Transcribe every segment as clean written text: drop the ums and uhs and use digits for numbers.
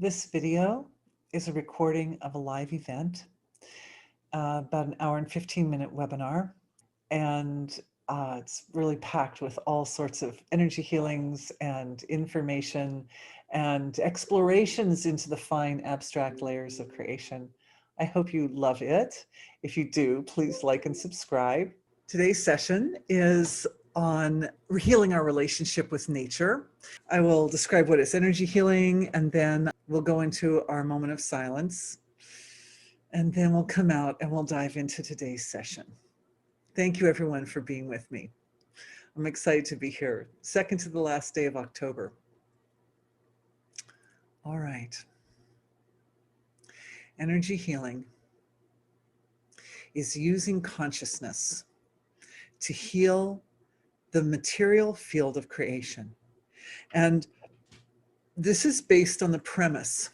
This video is a recording of a live event, about an hour and 15-minute webinar, and it's really packed with all sorts of energy healings and information and explorations into the fine abstract layers of creation. I hope you love it. If you do, please like and subscribe. Today's session is on healing our relationship with nature. I will describe what is energy healing, and then we'll go into our moment of silence, and then we'll come out and we'll dive into today's session. Thank you everyone for being with me. I'm excited to be here. Second to the last day of October. All right. Energy healing is using consciousness to heal the material field of creation. And this is based on the premise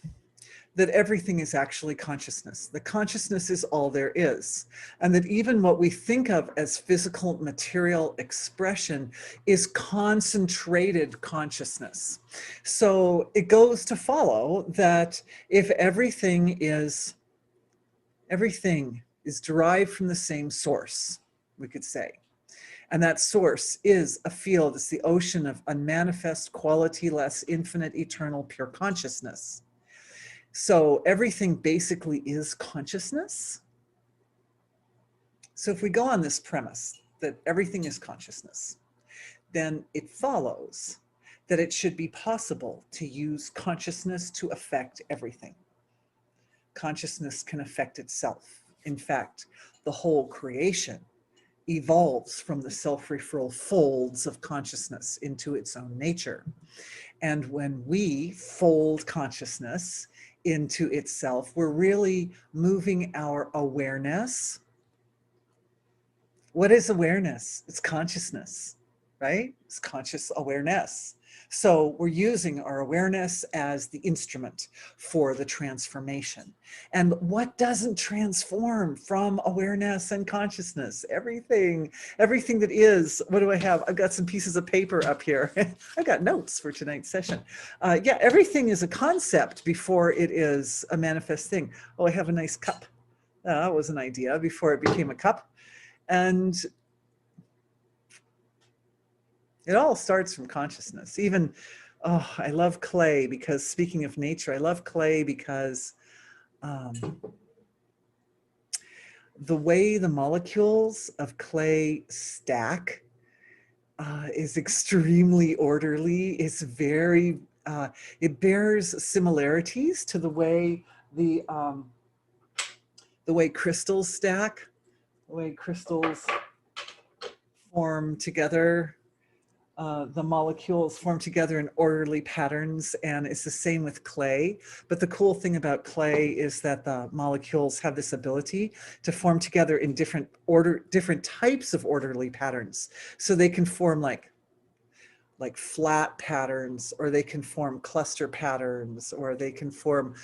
that everything is actually consciousness. The consciousness is all there is. And that even what we think of as physical material expression is concentrated consciousness. So it goes to follow that if everything is derived from the same source, we could say. And that source is a field, it's the ocean of unmanifest, quality-less, infinite, eternal, pure consciousness. So everything basically is consciousness. So if we go on this premise that everything is consciousness, then it follows that it should be possible to use consciousness to affect everything. Consciousness can affect itself. In fact, the whole creation evolves from the self-referral folds of consciousness into its own nature. And when we fold consciousness into itself, we're really moving our awareness. What is awareness? It's consciousness, right? It's conscious awareness. So we're using our awareness as the instrument for the transformation. And what doesn't transform from awareness and consciousness? Everything that is. What do I have? I've got some pieces of paper up here. I've got notes for tonight's session. Yeah, everything is a concept before it is a manifest thing. Oh, I have a nice cup. That was an idea before it became a cup. And it all starts from consciousness. Even, oh, I love clay because, speaking of nature, I love clay because the way the molecules of clay stack is extremely orderly. It's very, it bears similarities to the way the way crystals stack, the way crystals form together. The molecules form together in orderly patterns, and it's the same with clay. But the cool thing about clay is that the molecules have this ability to form together in different types of orderly patterns. So they can form like flat patterns, or they can form cluster patterns, or they can form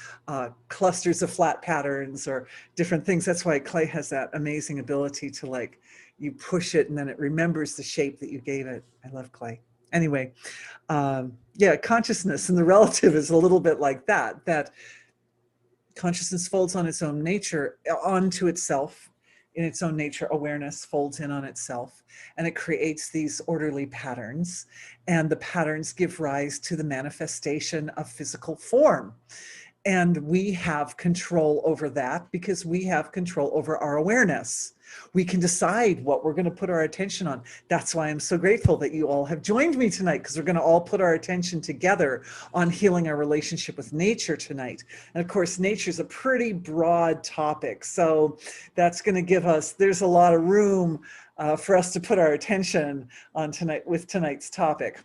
clusters of flat patterns, or different things. That's why clay has that amazing ability to, like, you push it and then it remembers the shape that you gave it. I love clay. Anyway, yeah, consciousness and the relative is a little bit like that, that consciousness folds on its own nature, onto itself. In its own nature, awareness folds in on itself, and it creates these orderly patterns, and the patterns give rise to the manifestation of physical form. And we have control over that because we have control over our awareness. We can decide what we're going to put our attention on. That's why I'm so grateful that you all have joined me tonight, because we're going to all put our attention together on healing our relationship with nature tonight. And of course, nature is a pretty broad topic. So that's going to give us, there's a lot of room for us to put our attention on tonight with tonight's topic.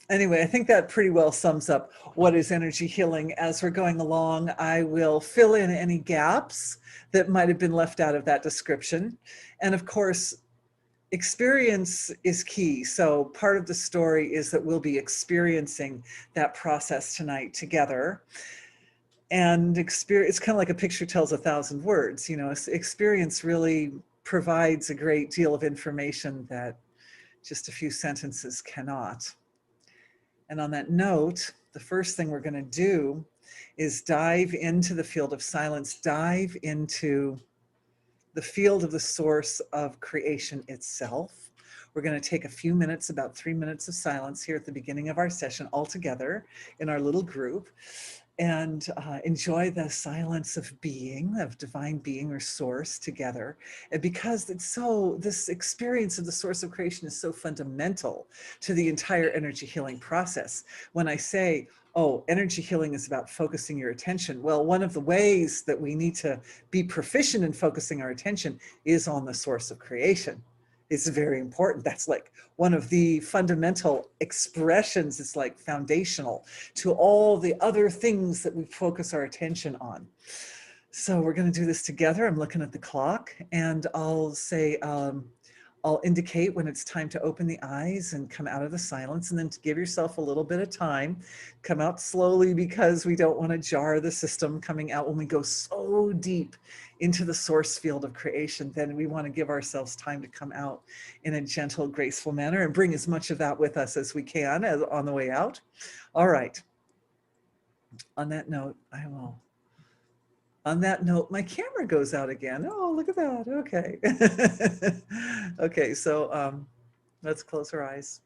Anyway, I think that pretty well sums up what is energy healing. As we're going along, I will fill in any gaps that might have been left out of that description. And of course, experience is key. So part of the story is that we'll be experiencing that process tonight together. And it's kind of like a picture tells 1,000 words. You know, experience really provides a great deal of information that just a few sentences cannot. And on that note, the first thing we're going to do is dive into the field of silence, dive into the field of the source of creation itself. We're going to take a few minutes, about 3 minutes of silence here at the beginning of our session all together in our little group, and enjoy the silence of being, of divine being or source together. And because this experience of the source of creation is so fundamental to the entire energy healing process. When I say, oh, energy healing is about focusing your attention. Well, one of the ways that we need to be proficient in focusing our attention is on the source of creation. It's very important. That's like one of the fundamental expressions. It's like foundational to all the other things that we focus our attention on. So we're going to do this together. I'm looking at the clock, and I'll say, I'll indicate when it's time to open the eyes and come out of the silence, and then to give yourself a little bit of time. Come out slowly, because we don't want to jar the system coming out when we go so deep into the source field of creation. Then we want to give ourselves time to come out in a gentle, graceful manner and bring as much of that with us as we can on the way out. All right. On that note, my camera goes out again. Oh, look at that. Okay. Okay, so let's close our eyes.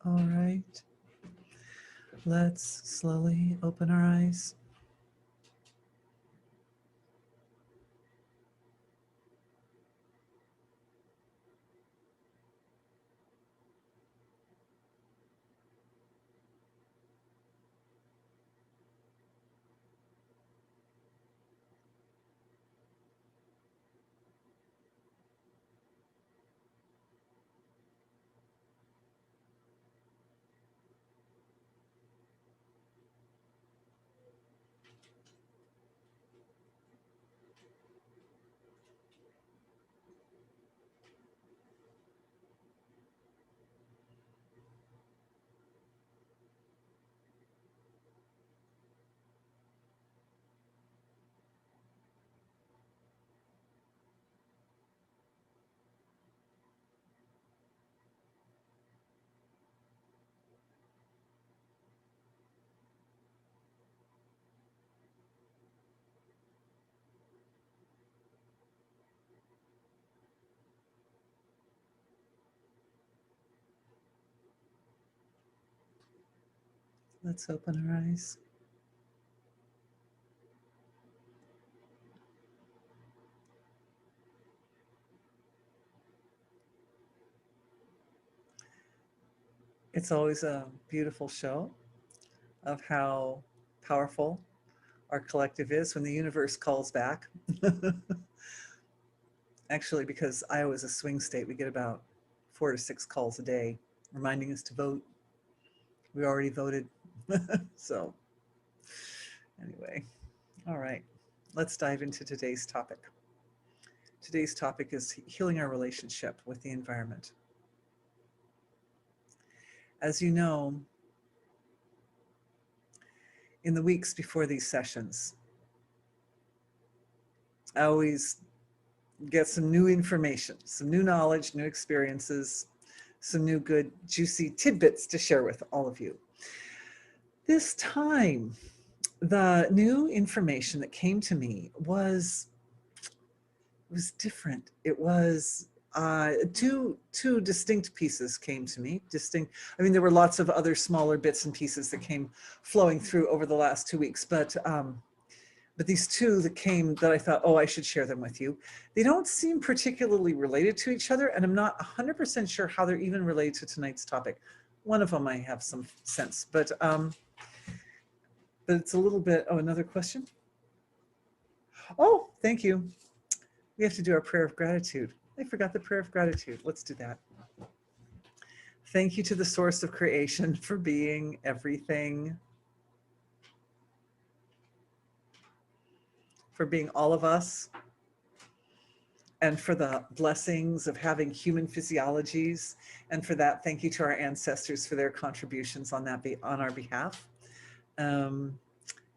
All right. Let's slowly open our eyes. Let's open our eyes. It's always a beautiful show of how powerful our collective is when the universe calls back. Actually, because Iowa is a swing state, we get about 4 to 6 calls a day reminding us to vote. We already voted. So anyway, all right, let's dive into today's topic. Today's topic is healing our relationship with the environment. As you know, in the weeks before these sessions, I always get some new information, some new knowledge, new experiences, some new good, juicy tidbits to share with all of you. This time, the new information that came to me was different. It was two distinct pieces came to me. I mean, there were lots of other smaller bits and pieces that came flowing through over the last 2 weeks, but these two that came that I thought, oh, I should share them with you. They don't seem particularly related to each other, and I'm not 100% sure how they're even related to tonight's topic. One of them I have some sense, but it's a little bit, oh, another question? Oh, thank you. We have to do our prayer of gratitude. I forgot the prayer of gratitude. Let's do that. Thank you to the source of creation for being everything, for being all of us, and for the blessings of having human physiologies. And for that, thank you to our ancestors for their contributions on our behalf.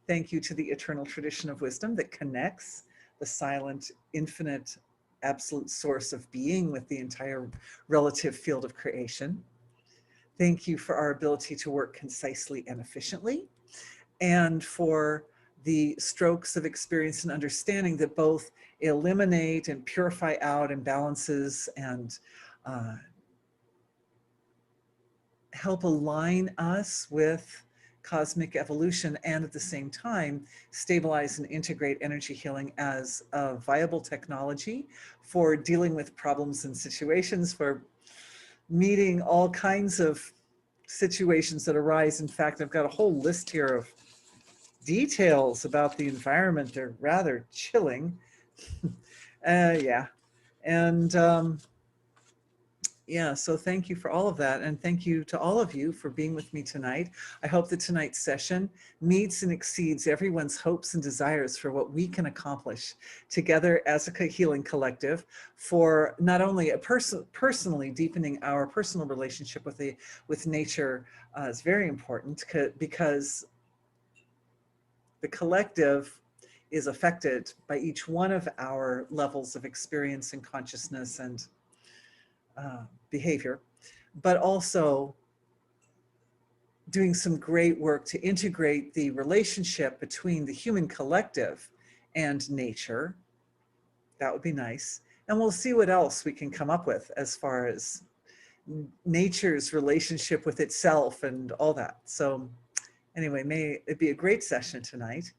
Thank you to the eternal tradition of wisdom that connects the silent, infinite, absolute source of being with the entire relative field of creation. Thank you for our ability to work concisely and efficiently, and for the strokes of experience and understanding that both eliminate and purify out imbalances and help align us with cosmic evolution, and at the same time stabilize and integrate energy healing as a viable technology for dealing with problems and situations, for meeting all kinds of situations that arise. In fact, I've got a whole list here of details about the environment. They're rather chilling. Yeah. And yeah, so thank you for all of that. And thank you to all of you for being with me tonight. I hope that tonight's session meets and exceeds everyone's hopes and desires for what we can accomplish together as a healing collective, for not only personally deepening our personal relationship with nature is very important, because the collective is affected by each one of our levels of experience and consciousness and behavior, but also doing some great work to integrate the relationship between the human collective and nature. That would be nice. And we'll see what else we can come up with as far as nature's relationship with itself and all that. So anyway, may it be a great session tonight.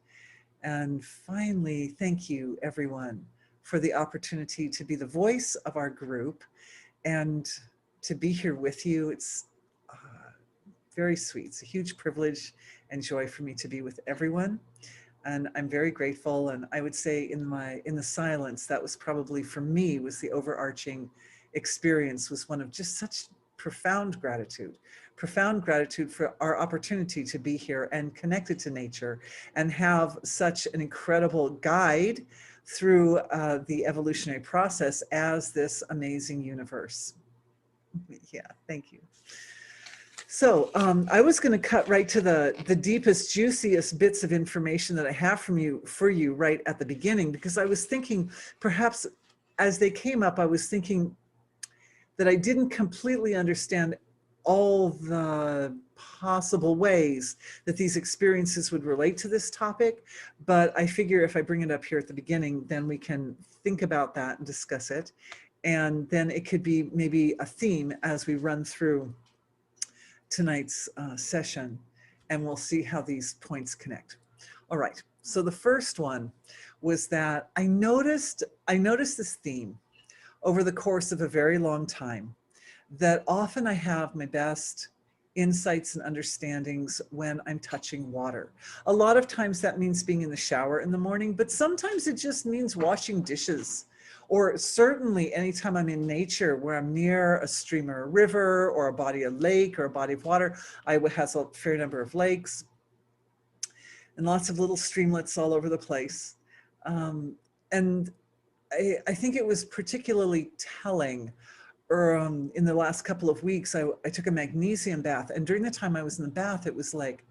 And finally, thank you everyone for the opportunity to be the voice of our group and to be here with you. It's very sweet. It's a huge privilege and joy for me to be with everyone. And I'm very grateful. And I would say in the silence, that was probably for me was the overarching experience, was one of just such profound gratitude for our opportunity to be here and connected to nature and have such an incredible guide through the evolutionary process as this amazing universe. Yeah, thank you. So I was going to cut right to the deepest, juiciest bits of information that I have for you right at the beginning, because I was thinking perhaps as they came up, I was thinking that I didn't completely understand all the possible ways that these experiences would relate to this topic. But I figure if I bring it up here at the beginning, then we can think about that and discuss it. And then it could be maybe a theme as we run through tonight's session. and we'll see how these points connect. All right, so the first one was that I noticed this theme over the course of a very long time, that often I have my best insights and understandings when I'm touching water. A lot of times that means being in the shower in the morning, but sometimes it just means washing dishes. Or certainly anytime I'm in nature where I'm near a stream or a river or a body of lake or a body of water. Iowa has a fair number of lakes and lots of little streamlets all over the place. And I think it was particularly telling in the last couple of weeks. I took a magnesium bath, and during the time I was in the bath, it was like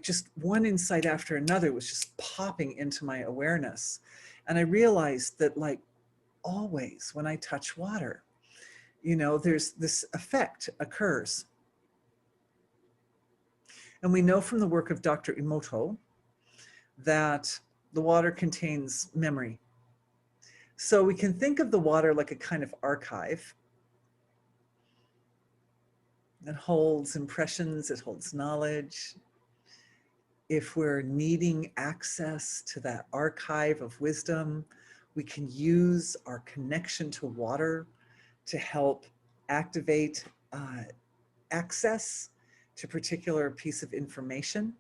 just one insight after another was just popping into my awareness. And I realized that, like, always when I touch water, there's this effect occurs. And we know from the work of Dr. Emoto that the water contains memory. So we can think of the water like a kind of archive. It holds impressions, it holds knowledge. If we're needing access to that archive of wisdom, we can use our connection to water to help activate access to a particular piece of information.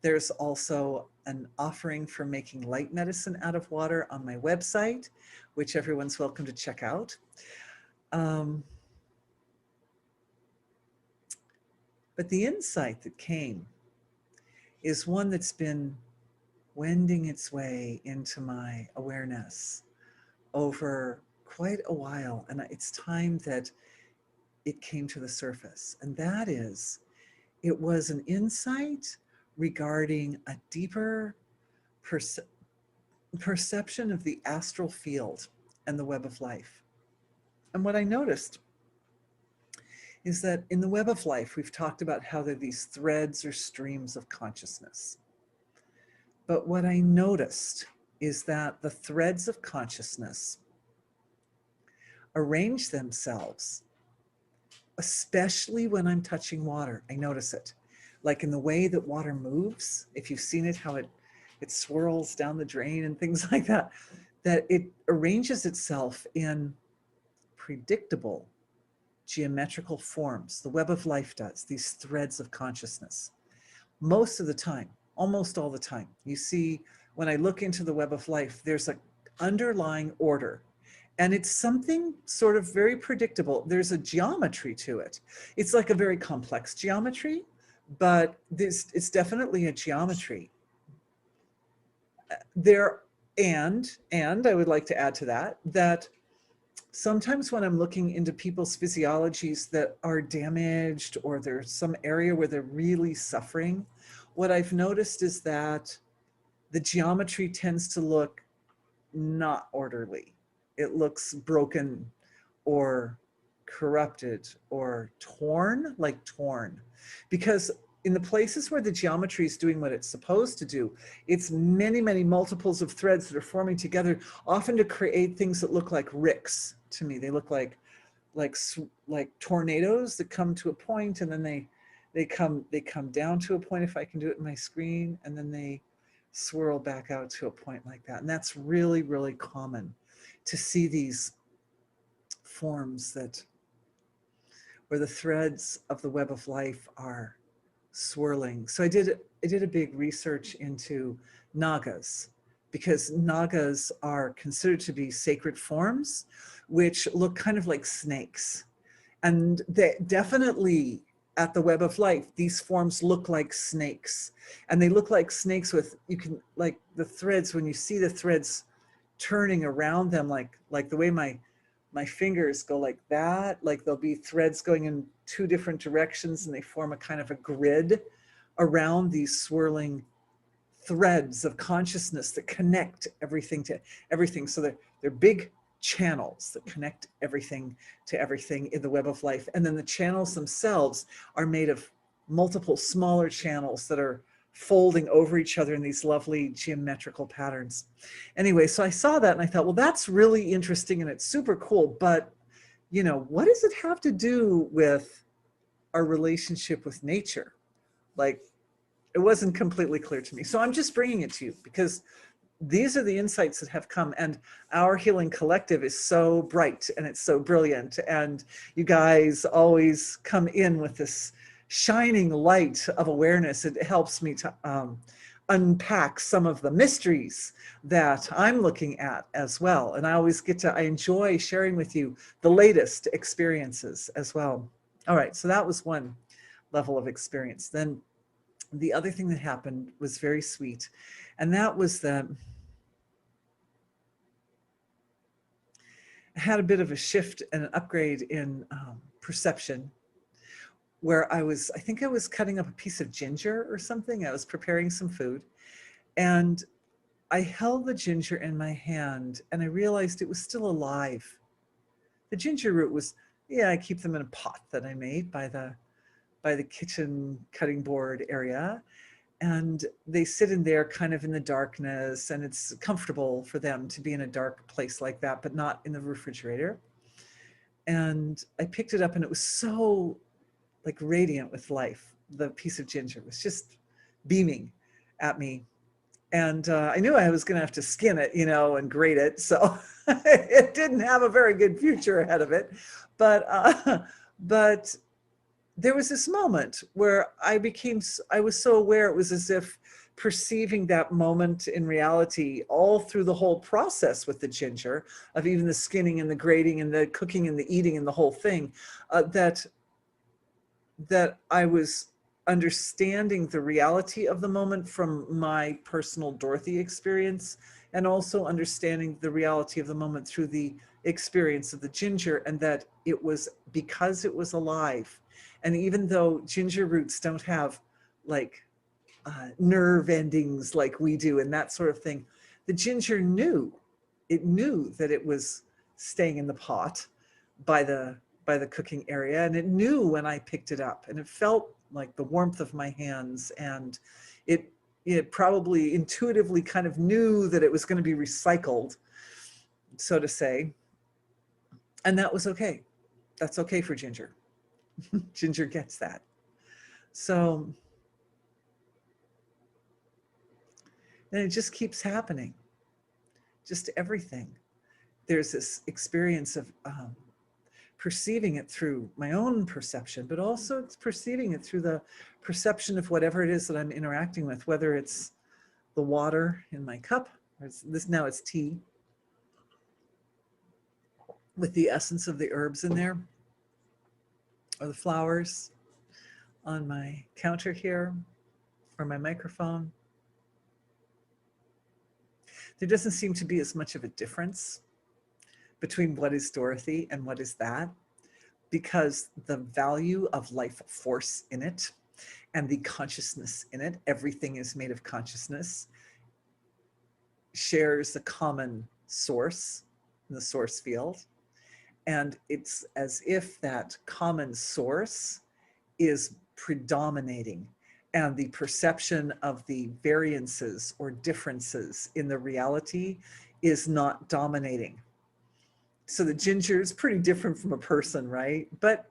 There's also an offering for making light medicine out of water on my website, which everyone's welcome to check out. But the insight that came is one that's been wending its way into my awareness over quite a while. And it's time that it came to the surface. And that is, it was an insight regarding a deeper perception of the astral field and the web of life. And what I noticed is that in the web of life, we've talked about how there are these threads or streams of consciousness. But what I noticed is that the threads of consciousness arrange themselves, especially when I'm touching water. I notice it, like in the way that water moves. If you've seen it, how it swirls down the drain and things like that, that it arranges itself in predictable geometrical forms. The web of life does, these threads of consciousness. Most of the time, almost all the time, you see, when I look into the web of life, there's an underlying order. And it's something sort of very predictable. There's a geometry to it. It's like a very complex geometry, but it's definitely a geometry. And I would like to add to that sometimes when I'm looking into people's physiologies that are damaged, or there's some area where they're really suffering, what I've noticed is that the geometry tends to look not orderly. It looks broken or corrupted or torn, because in the places where the geometry is doing what it's supposed to do, it's many, many multiples of threads that are forming together, often to create things that look like ricks to me. They look like tornadoes that come to a point, and then they come down to a point, if I can do it in my screen, and then they swirl back out to a point like that. And that's really, really common to see these forms where the threads of the web of life are swirling. So I did a big research into Nagas, because Nagas are considered to be sacred forms, which look kind of like snakes. And they definitely, at the web of life, these forms look like snakes. And they look like snakes with, you can, like the threads, when you see the threads turning around them, like the way my fingers go like that, like there'll be threads going in two different directions, and they form a kind of a grid around these swirling threads of consciousness that connect everything to everything. So they're big channels that connect everything to everything in the web of life. And then the channels themselves are made of multiple smaller channels that are folding over each other in these lovely geometrical patterns. Anyway, so I saw that and I thought, well, that's really interesting and it's super cool, but what does it have to do with our relationship with nature? Like, It wasn't completely clear to me. So I'm just bringing it to you because these are the insights that have come, and our healing collective is so bright and it's so brilliant. And you guys always come in with this shining light of awareness. It helps me to unpack some of the mysteries that I'm looking at as well. And I always I enjoy sharing with you the latest experiences as well. All right, so that was one level of experience. Then the other thing that happened was very sweet. And that was that I had a bit of a shift and an upgrade in perception, where I think I was cutting up a piece of ginger or something. I was preparing some food, and I held the ginger in my hand, and I realized it was still alive. The ginger root was, yeah, I keep them in a pot that I made by the kitchen cutting board area. And they sit in there kind of in the darkness, and it's comfortable for them to be in a dark place like that, but not in the refrigerator. And I picked it up, and it was so like radiant with life. The piece of ginger was just beaming at me. And I knew I was going to have to skin it, and grate it. So it didn't have a very good future ahead of it. But there was this moment where I was so aware. It was as if perceiving that moment in reality all through the whole process with the ginger, of even the skinning and the grating and the cooking and the eating and the whole thing, that I was understanding the reality of the moment from my personal Dorothy experience, and also understanding the reality of the moment through the experience of the ginger, and that it was because it was alive. And even though ginger roots don't have like nerve endings like we do and that sort of thing, the ginger knew that it was staying in the pot by the cooking area, and it knew when I picked it up, and it felt like the warmth of my hands, and it probably intuitively kind of knew that it was going to be recycled, so to say. And that was okay. That's okay for ginger. Ginger gets that. So then it just keeps happening. Just everything. There's this experience of perceiving it through my own perception, but also it's perceiving it through the perception of whatever it is that I'm interacting with, whether it's the water in my cup, or now it's tea with the essence of the herbs in there, or the flowers on my counter here, or my microphone. There doesn't seem to be as much of a difference between what is Dorothy and what is that, because the value of life force in it and the consciousness in it, everything is made of consciousness, shares a common source in the source field. And it's as if that common source is predominating, and the perception of the variances or differences in the reality is not dominating. So the ginger is pretty different from a person, right? But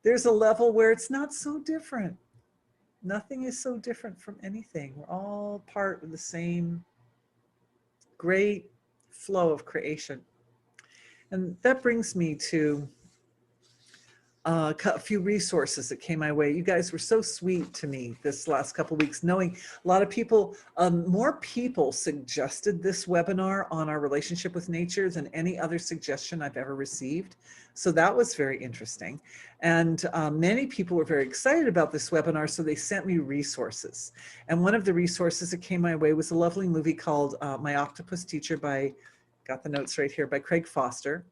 there's a level where it's not so different. Nothing is so different from anything. We're all part of the same great flow of creation. And that brings me to a few resources that came my way. You guys were so sweet to me this last couple of weeks, knowing a lot of people, more people suggested this webinar on our relationship with nature than any other suggestion I've ever received. So that was very interesting. And many people were very excited about this webinar, so they sent me resources. And one of the resources that came my way was a lovely movie called My Octopus Teacher got the notes right here, by Craig Foster.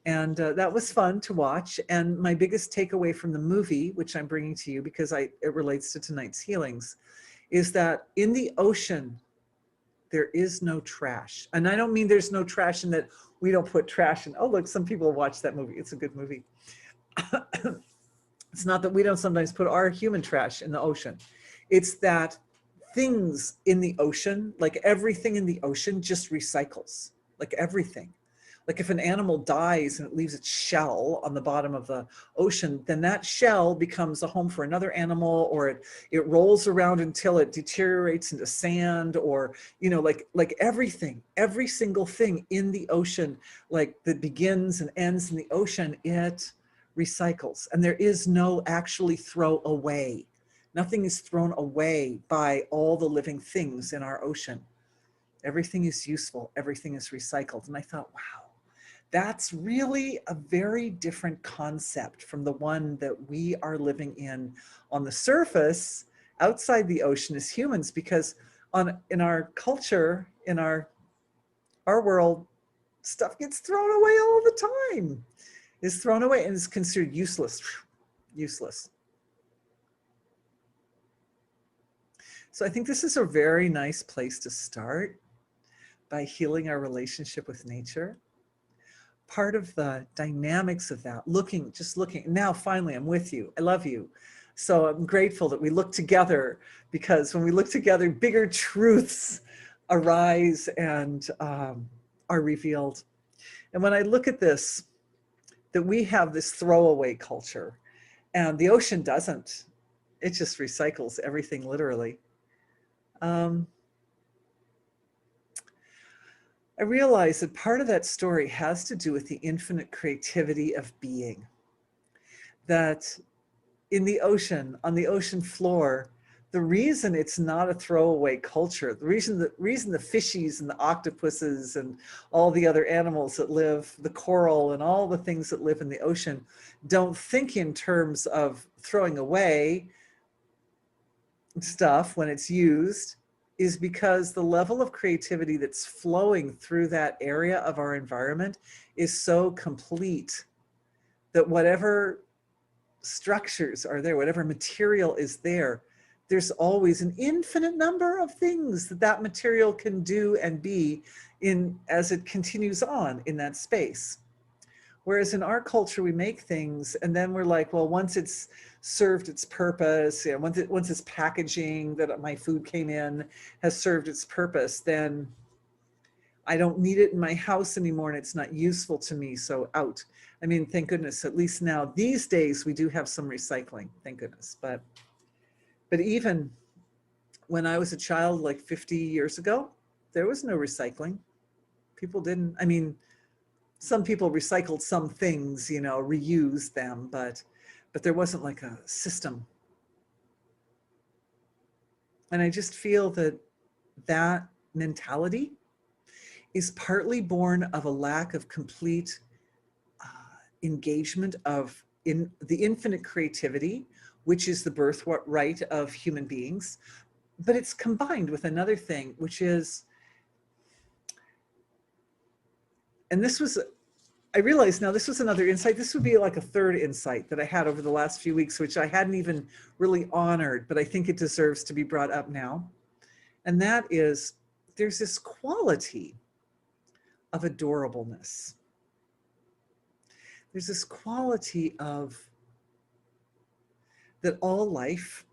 And that was fun to watch. And my biggest takeaway from the movie, which I'm bringing to you because it relates to tonight's healings, is that in the ocean, there is no trash. And I don't mean there's no trash in that we don't put trash in. Oh, look, some people watch that movie. It's a good movie. It's not that we don't sometimes put our human trash in the ocean. It's that things in the ocean, like everything in the ocean, just recycles, like everything. Like if an animal dies and it leaves its shell on the bottom of the ocean, then that shell becomes a home for another animal, or it rolls around until it deteriorates into sand, or, you know, like everything, every single thing in the ocean, like that begins and ends in the ocean, it recycles. And there is no actually throw away. Nothing is thrown away by all the living things in our ocean. Everything is useful, everything is recycled. And I thought, wow, that's really a very different concept from the one that we are living in on the surface outside the ocean as humans, because in our culture, in our world, stuff gets thrown away all the time. Is thrown away and is considered useless. Useless. So I think this is a very nice place to start, by healing our relationship with nature. Part of the dynamics of that, just looking, now finally I'm with you, I love you. So I'm grateful that we look together, because when we look together, bigger truths arise and are revealed. And when I look at this, that we have this throwaway culture, and the ocean doesn't. It just recycles everything, literally. I realize that part of that story has to do with the infinite creativity of being. That in the ocean, on the ocean floor, the reason it's not a throwaway culture, the reason the fishies and the octopuses and all the other animals that live, the coral and all the things that live in the ocean, don't think in terms of throwing away stuff when it's used, is because the level of creativity that's flowing through that area of our environment is so complete that whatever structures are there, whatever material is there, there's always an infinite number of things that that material can do and be in as it continues on in that space. Whereas in our culture, we make things and then we're like, well, once it's served its purpose, you know, once its packaging that my food came in has served its purpose, then I don't need it in my house anymore and it's not useful to me, so out. I mean, thank goodness, at least now, these days, we do have some recycling, thank goodness. But even when I was a child, like 50 years ago, there was no recycling. People didn't, I mean, some people recycled some things, you know, reused them, but there wasn't like a system. And I just feel that that mentality is partly born of a lack of complete engagement of in the infinite creativity, which is the birthright of human beings. But it's combined with another thing, which is, and this was, I realized now this was another insight. This would be like a third insight that I had over the last few weeks, which I hadn't even really honored, but I think it deserves to be brought up now. And that is, there's this quality of adorableness. There's this quality of that all life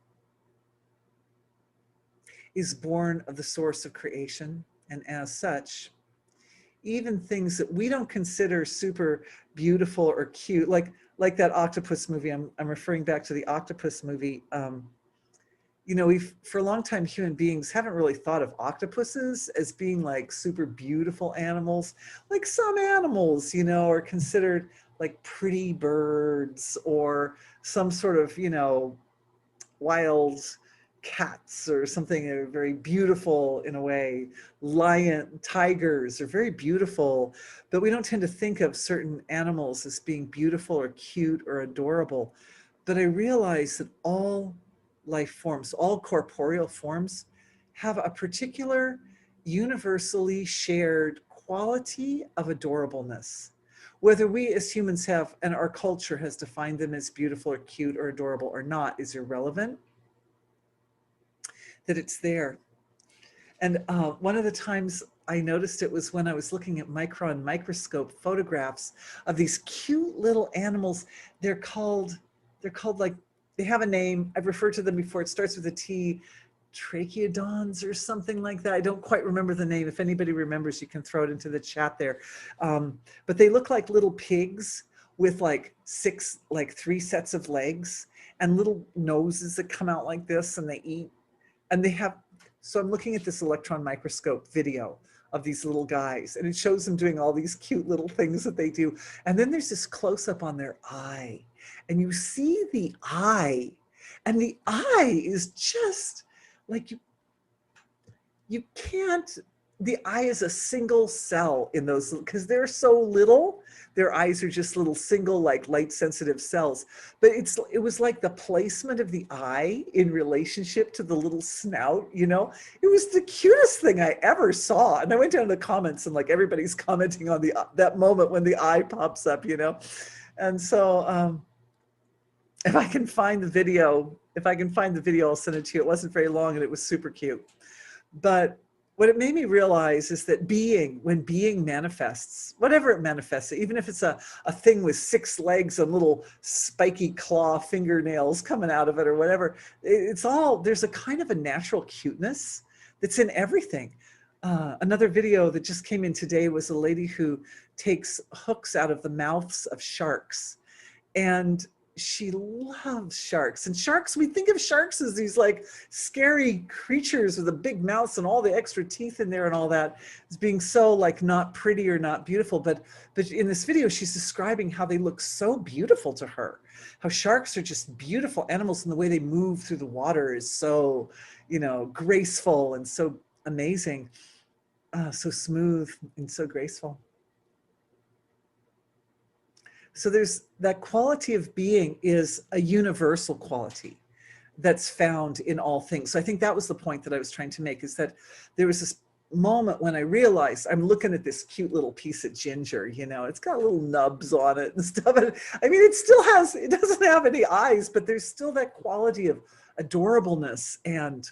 is born of the source of creation. And as such, even things that we don't consider super beautiful or cute, like that octopus movie, I'm referring back to the octopus movie. You know, for a long time, human beings haven't really thought of octopuses as being like super beautiful animals. Like some animals, you know, are considered like pretty birds or some sort of, you know, wild cats or something very beautiful in a way. Tigers are very beautiful, but we don't tend to think of certain animals as being beautiful or cute or adorable. But I realize that all life forms, all corporeal forms, have a particular universally shared quality of adorableness. Whether we as humans have, and our culture has defined them as beautiful or cute or adorable or not, is irrelevant, that it's there. And one of the times I noticed it was when I was looking at microscope photographs of these cute little animals. They're called like, they have a name. I've referred to them before. It starts with a T, tracheodons or something like that. I don't quite remember the name. If anybody remembers, you can throw it into the chat there. But they look like little pigs with like three sets of legs and little noses that come out like this, and they eat. And they have, so I'm looking at this electron microscope video of these little guys, and it shows them doing all these cute little things that they do. And then there's this close up on their eye, and you see the eye, and the eye is just like you can't, the eye is a single cell in those, because they're so little, their eyes are just little single like light sensitive cells. But it was like the placement of the eye in relationship to the little snout, you know, it was the cutest thing I ever saw. And I went down to the comments, and like everybody's commenting on that moment when the eye pops up, you know. And so if I can find the video, I'll send it to you. It wasn't very long and it was super cute. But what it made me realize is that when being manifests, whatever it manifests, even if it's a thing with 6 legs and little spiky claw fingernails coming out of it or whatever, there's a kind of a natural cuteness that's in everything. Another video that just came in today was a lady who takes hooks out of the mouths of sharks, and she loves sharks. And sharks, we think of sharks as these like scary creatures with a big mouth and all the extra teeth in there and all that, as being so like not pretty or not beautiful. But in this video, she's describing how they look so beautiful to her, how sharks are just beautiful animals, and the way they move through the water is so, you know, graceful and so amazing, so smooth and so graceful. So there's that quality of being is a universal quality that's found in all things. So I think that was the point that I was trying to make, is that there was this moment when I realized I'm looking at this cute little piece of ginger, you know, it's got little nubs on it and stuff. And I mean, it doesn't have any eyes, but there's still that quality of adorableness, and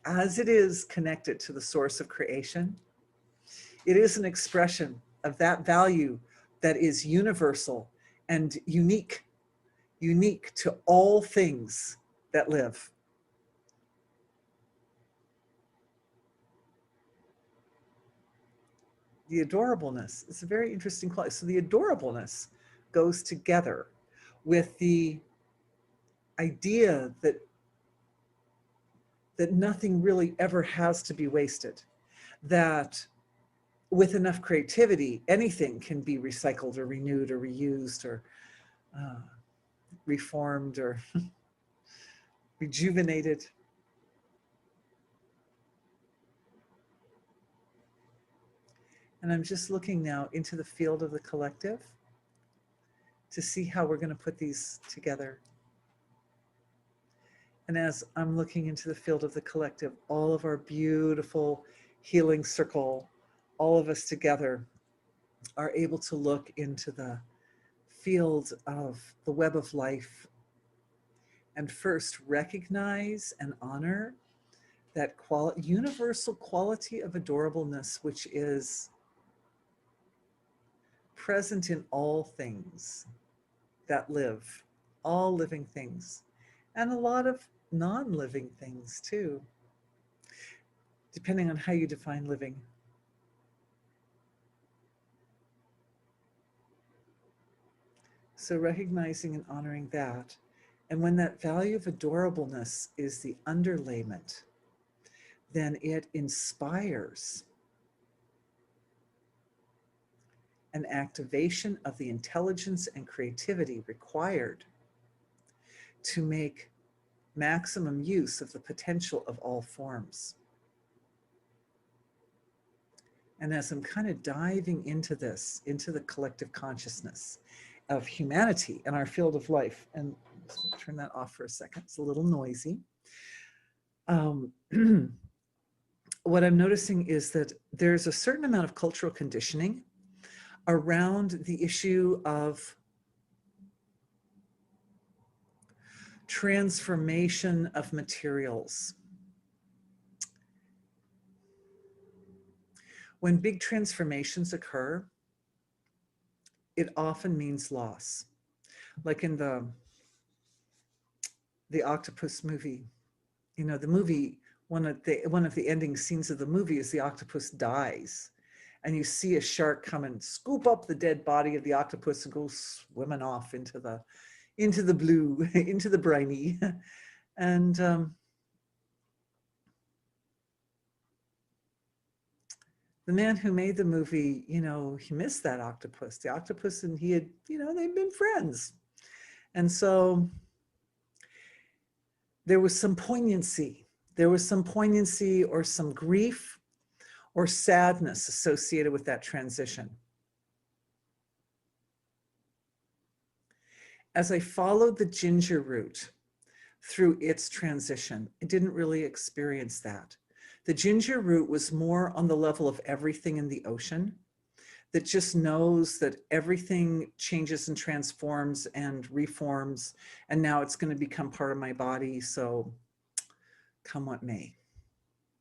as it is connected to the source of creation, it is an expression of that value that is universal and unique to all things that live. The adorableness is a very interesting quality. So the adorableness goes together with the idea that nothing really ever has to be wasted, that with enough creativity, anything can be recycled or renewed or reused or reformed or rejuvenated. And I'm just looking now into the field of the collective to see how we're going to put these together. And as I'm looking into the field of the collective, all of our beautiful healing circle, all of us together are able to look into the field of the web of life and first recognize and honor that universal quality of adorableness, which is present in all things that live, all living things, and a lot of non-living things too, depending on how you define living. So recognizing and honoring that, and when that value of adorableness is the underlayment, then it inspires an activation of the intelligence and creativity required to make maximum use of the potential of all forms. And as I'm kind of diving into this, into the collective consciousness of humanity and our field of life, and turn that off for a second, it's a little noisy. What I'm noticing is that there's a certain amount of cultural conditioning around the issue of transformation of materials. When big transformations occur, it often means loss. like in the octopus movie. You know, the movie, one of the ending scenes of the movie is the octopus dies, and you see a shark come and scoop up the dead body of the octopus and go swimming off into the blue, into the briny. And the man who made the movie, you know, he missed that octopus. The octopus and he had, you know, they'd been friends. And so there was some poignancy. There was some poignancy or some grief or sadness associated with that transition. As I followed the ginger root through its transition, I didn't really experience that. The ginger root was more on the level of everything in the ocean that just knows that everything changes and transforms and reforms, and now it's going to become part of my body. So come what may,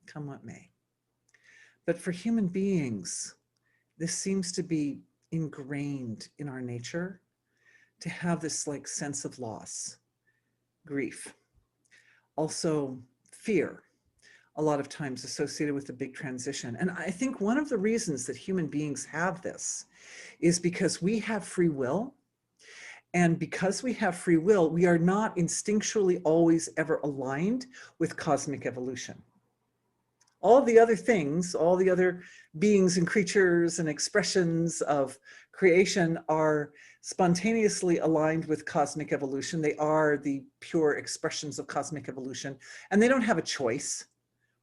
come what may. But for human beings, this seems to be ingrained in our nature to have this like sense of loss, grief, also fear, a lot of times associated with the big transition. And I think one of the reasons that human beings have this is because we have free will. And because we have free will, we are not instinctually always ever aligned with cosmic evolution. All the other things, all the other beings and creatures and expressions of creation are spontaneously aligned with cosmic evolution. They are the pure expressions of cosmic evolution, and they don't have a choice.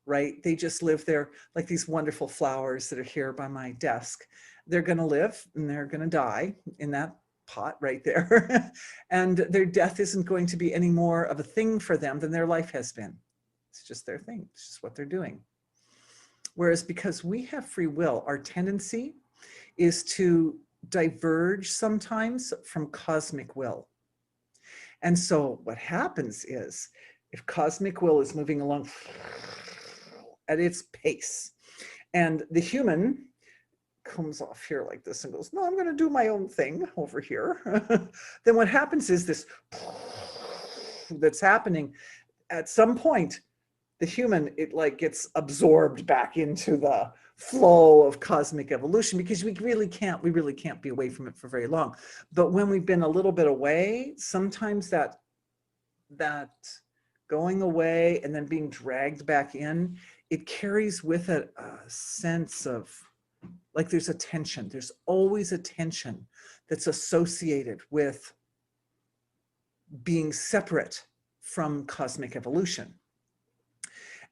Right? They just live there like these wonderful flowers that are here by my desk. They're going to live and they're going to die in that pot right there. And their death isn't going to be any more of a thing for them than their life has been. It's just their thing. It's just what they're doing. Whereas because we have free will, our tendency is to diverge sometimes from cosmic will. And so what happens is if cosmic will is moving along at its pace, and the human comes off here like this and goes, no, I'm going to do my own thing over here. Then what happens is this that's happening at some point, the human, it like gets absorbed back into the flow of cosmic evolution, because we really can't be away from it for very long. But when we've been a little bit away, sometimes that going away and then being dragged back in, it carries with it a sense of like there's a tension. There's always a tension that's associated with being separate from cosmic evolution.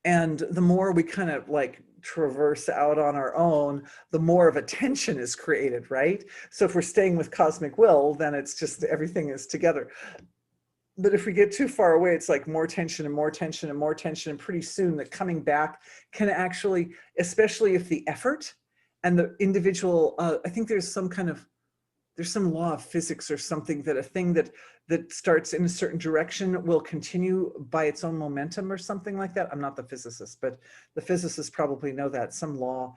And the more we kind of like traverse out on our own, the more of a tension is created, right? So if we're staying with cosmic will, then it's just everything is together. But if we get too far away, it's like more tension and more tension and more tension. And pretty soon the coming back can actually, especially if the effort and the individual, I think there's some law of physics or something that a thing that starts in a certain direction will continue by its own momentum or something like that. I'm not the physicist, but the physicists probably know that, some law.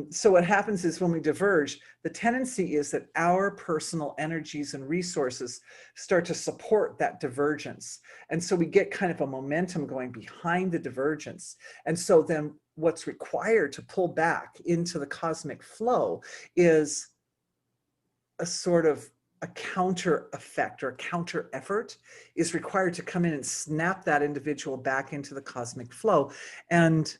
So what happens is when we diverge, the tendency is that our personal energies and resources start to support that divergence. And so we get kind of a momentum going behind the divergence. And so then what's required to pull back into the cosmic flow is a sort of a counter effect or a counter effort is required to come in and snap that individual back into the cosmic flow. And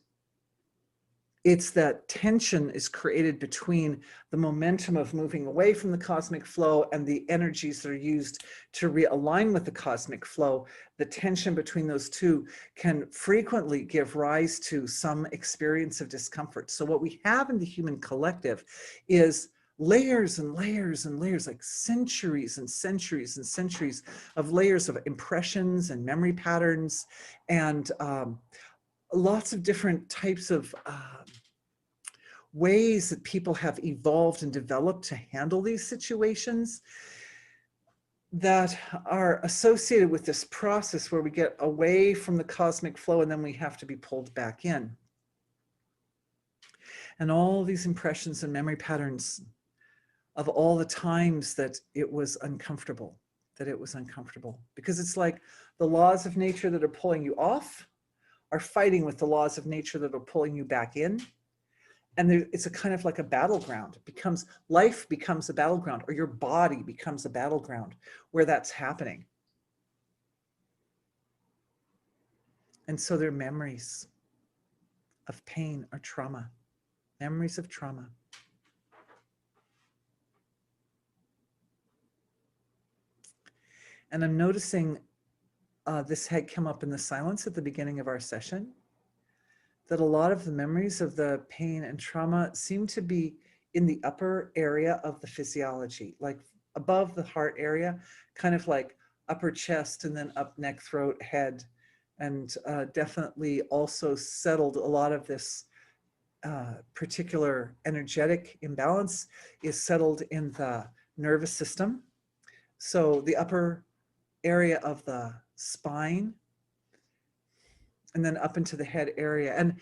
it's that tension is created between the momentum of moving away from the cosmic flow and the energies that are used to realign with the cosmic flow. The tension between those two can frequently give rise to some experience of discomfort. So what we have in the human collective is layers and layers and layers, like centuries and centuries and centuries of layers of impressions and memory patterns, and lots of different types of ways that people have evolved and developed to handle these situations that are associated with this process where we get away from the cosmic flow and then we have to be pulled back in. And all these impressions and memory patterns of all the times that it was uncomfortable, that it was uncomfortable, because it's like the laws of nature that are pulling you off are fighting with the laws of nature that are pulling you back in. And it's a kind of like a battleground. Life becomes a battleground, or your body becomes a battleground where that's happening. And so they're memories of pain or trauma, memories of trauma. And I'm noticing this had come up in the silence at the beginning of our session, that a lot of the memories of the pain and trauma seem to be in the upper area of the physiology, like above the heart area, kind of like upper chest and then up neck, throat, head, and definitely also settled a lot of this particular energetic imbalance is settled in the nervous system. So the upper area of the spine, and then up into the head area. And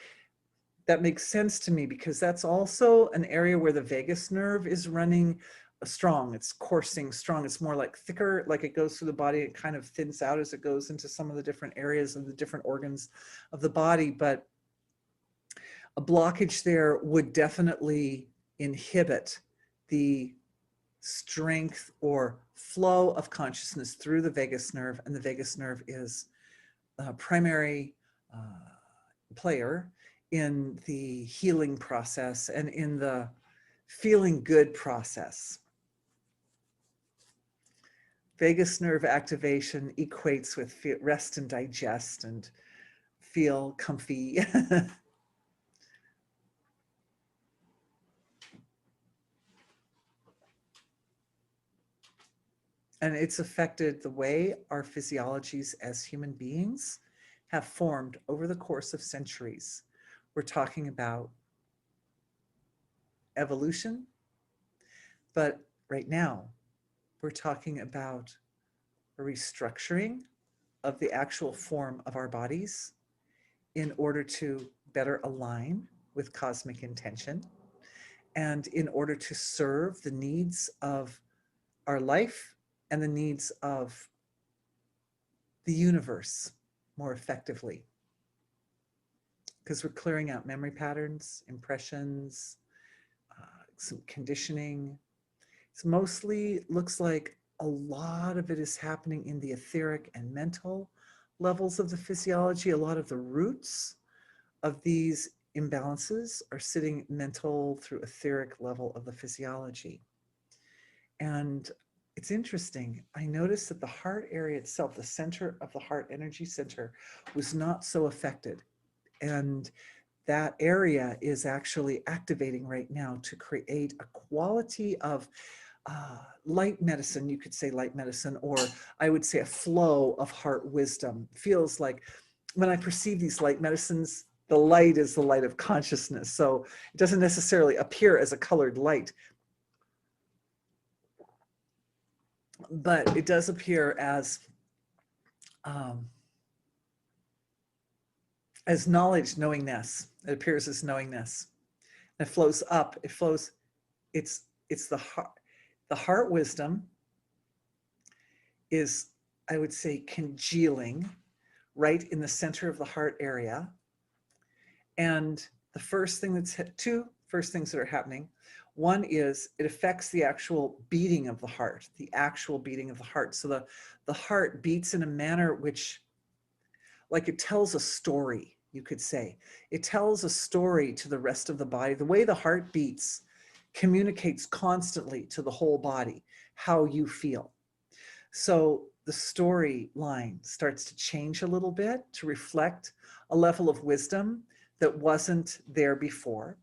that makes sense to me, because that's also an area where the vagus nerve is running strong. It's coursing strong. It's more like thicker, like it goes through the body. It kind of thins out as it goes into some of the different areas of the different organs of the body. But a blockage there would definitely inhibit the strength or flow of consciousness through the vagus nerve. And the vagus nerve is a primary player in the healing process and in the feeling good process. Vagus nerve activation equates with rest and digest and feel comfy. And it's affected the way our physiologies as human beings have formed over the course of centuries. We're talking about evolution, but right now we're talking about a restructuring of the actual form of our bodies in order to better align with cosmic intention and in order to serve the needs of our life and the needs of the universe more effectively. Because we're clearing out memory patterns, impressions, some conditioning. It's mostly looks like a lot of it is happening in the etheric and mental levels of the physiology. A lot of the roots of these imbalances are sitting mental through etheric level of the physiology. And it's interesting. I noticed that the heart area itself, the center of the heart energy center, was not so affected. And that area is actually activating right now to create a quality of light medicine. You could say light medicine, or I would say a flow of heart wisdom. Feels like when I perceive these light medicines, the light is the light of consciousness. So it doesn't necessarily appear as a colored light, but it does appear as knowledge, knowingness. It appears as knowingness. And it flows up. It flows. It's the heart. The heart wisdom is, I would say, congealing right in the center of the heart area. And the first thing two first things that are happening. One is it affects the actual beating of the heart, the actual beating of the heart. So the heart beats in a manner which, like, it tells a story, you could say. It tells a story to the rest of the body. The way the heart beats communicates constantly to the whole body how you feel. So the storyline starts to change a little bit to reflect a level of wisdom that wasn't there before.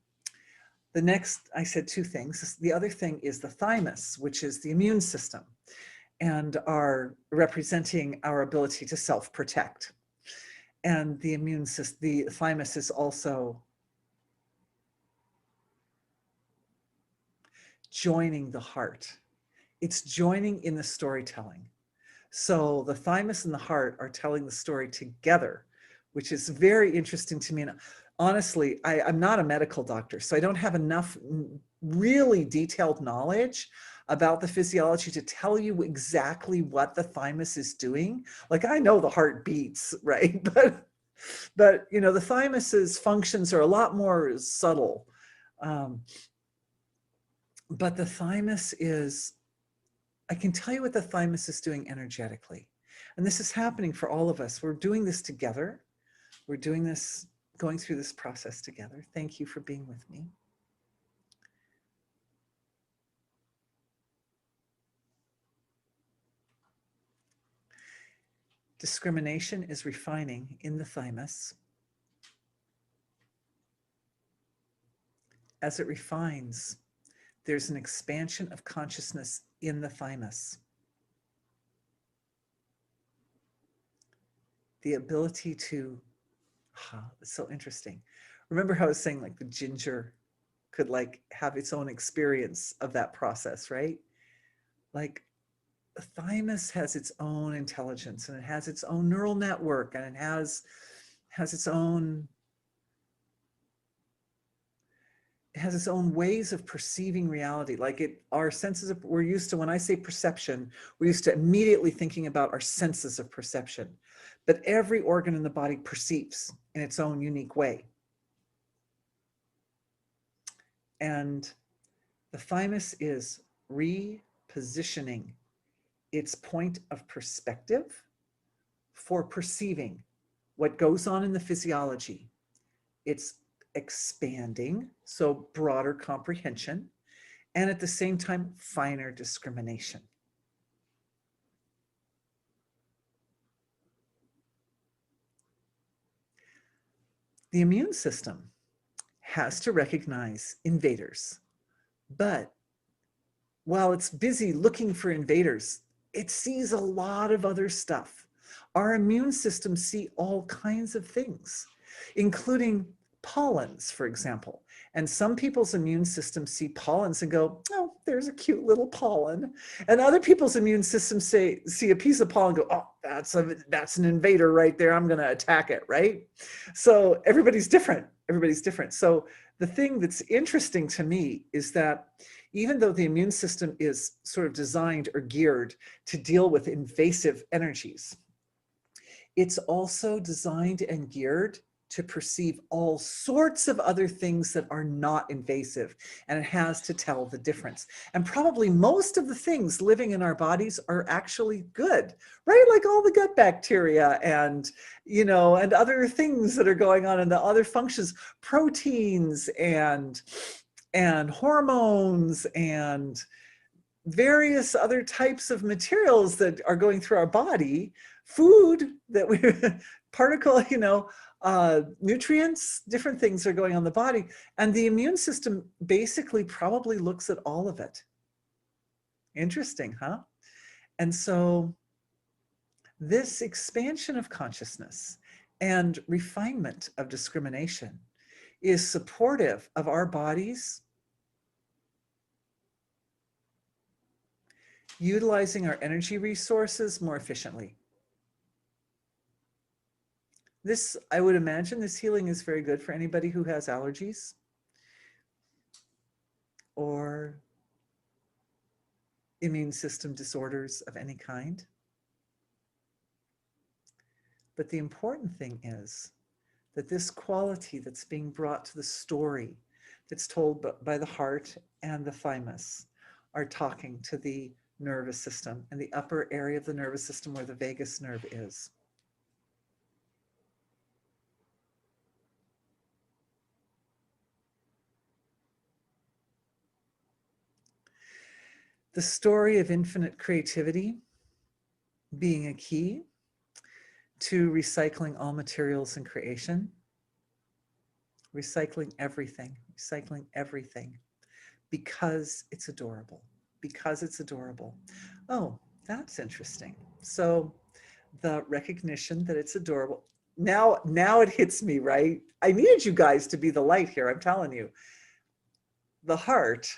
The next, I said two things. The other thing is the thymus, which is the immune system, and are representing our ability to self-protect. And the immune system, the thymus is also joining the heart. It's joining in the storytelling. So the thymus and the heart are telling the story together, which is very interesting to me. And honestly, I'm not a medical doctor, so I don't have enough really detailed knowledge about the physiology to tell you exactly what the thymus is doing. Like, I know the heart beats, right? But you know, the thymus's functions are a lot more subtle. Um, but the thymus is, I can tell you what the thymus is doing energetically. And this is happening for all of us. We're doing this together. We're doing this, going through this process together. Thank you for being with me. Discrimination is refining in the thymus. As it refines, there's an expansion of consciousness in the thymus. The ability to, it's so interesting. Remember how I was saying like the ginger could like have its own experience of that process, right? Like the thymus has its own intelligence, and it has its own neural network, and it has its own ways of perceiving reality. Like our senses of, we're used to, when I say perception, we're used to immediately thinking about our senses of perception. But every organ in the body perceives in its own unique way. And the thymus is repositioning its point of perspective for perceiving what goes on in the physiology. It's expanding, so broader comprehension, and at the same time, finer discrimination. The immune system has to recognize invaders, but while it's busy looking for invaders, it sees a lot of other stuff. Our immune system sees all kinds of things, including pollens, for example. And some people's immune systems see pollens and go, oh, there's a cute little pollen. And other people's immune systems see a piece of pollen and go, oh, that's an invader right there. I'm going to attack it, right? So everybody's different. Everybody's different. So the thing that's interesting to me is that even though the immune system is sort of designed or geared to deal with invasive energies, it's also designed and geared to perceive all sorts of other things that are not invasive, and it has to tell the difference. And probably most of the things living in our bodies are actually good, right? Like all the gut bacteria and, you know, and other things that are going on in the other functions, proteins and hormones and various other types of materials that are going through our body, food that we, particle, you know, nutrients, different things are going on the body. And the immune system basically probably looks at all of it. Interesting, huh? And so this expansion of consciousness and refinement of discrimination is supportive of our bodies utilizing our energy resources more efficiently. This, I would imagine, this healing is very good for anybody who has allergies or immune system disorders of any kind. But the important thing is that this quality that's being brought to the story that's told by the heart and the thymus are talking to the nervous system and the upper area of the nervous system where the vagus nerve is. The story of infinite creativity being a key to recycling all materials in creation, recycling everything because it's adorable, because it's adorable. Oh, that's interesting. So the recognition that it's adorable, now it hits me, right? I needed you guys to be the light here, I'm telling you. The heart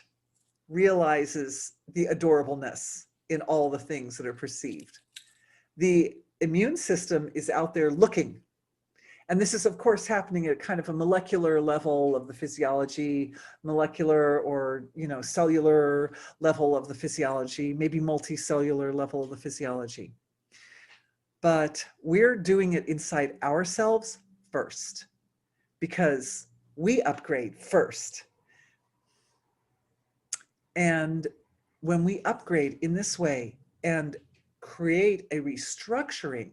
realizes the adorableness in all the things that are perceived. The immune system is out there looking, And this is, of course, happening at kind of a molecular level of the physiology, molecular or, cellular level of the physiology, maybe multicellular level of the physiology. But we're doing it inside ourselves first, because we upgrade first. And when we upgrade in this way and create a restructuring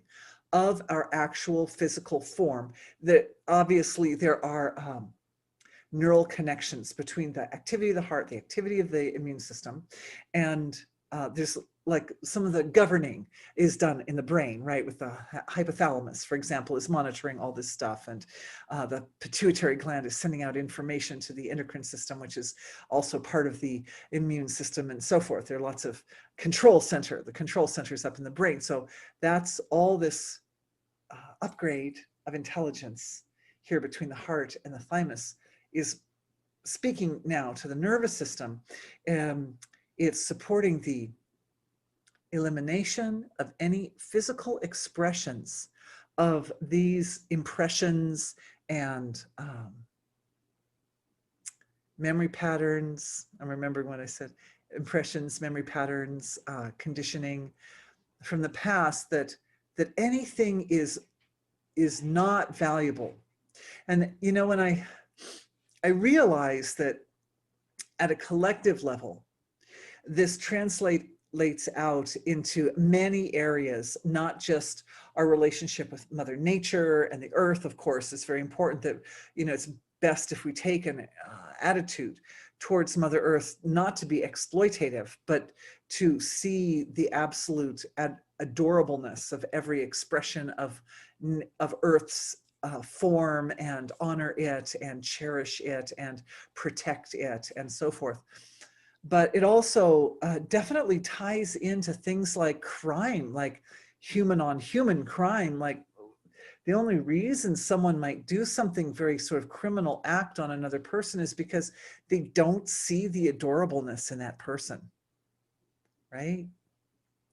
of our actual physical form, that obviously there are neural connections between the activity of the heart, the activity of the immune system, and there's like some of the governing is done in the brain, right? With the hypothalamus, for example, is monitoring all this stuff, and the pituitary gland is sending out information to the endocrine system, which is also part of the immune system, and so forth. There are lots of control center. The control center is up in the brain. So that's all this upgrade of intelligence here between the heart and the thymus is speaking now to the nervous system. It's supporting the elimination of any physical expressions of these impressions and memory patterns. I'm remembering what I said, impressions, memory patterns, conditioning from the past, that anything is not valuable. And when I realized that at a collective level, this translates out into many areas, not just our relationship with Mother Nature and the earth. Of course, it's very important that, it's best if we take an attitude towards Mother Earth, not to be exploitative, but to see the absolute adorableness of every expression of Earth's form, and honor it and cherish it and protect it and so forth. But it also definitely ties into things like crime, like human on human crime. Like, the only reason someone might do something very sort of criminal act on another person is because they don't see the adorableness in that person, right?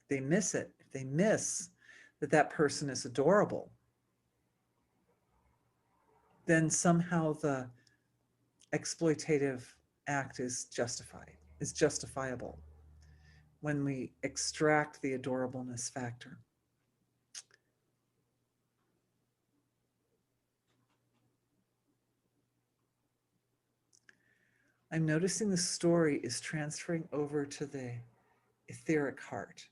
They miss it. If they miss that person is adorable, then somehow the exploitative act is justifiable when we extract the adorableness factor. I'm noticing the story is transferring over to the etheric heart,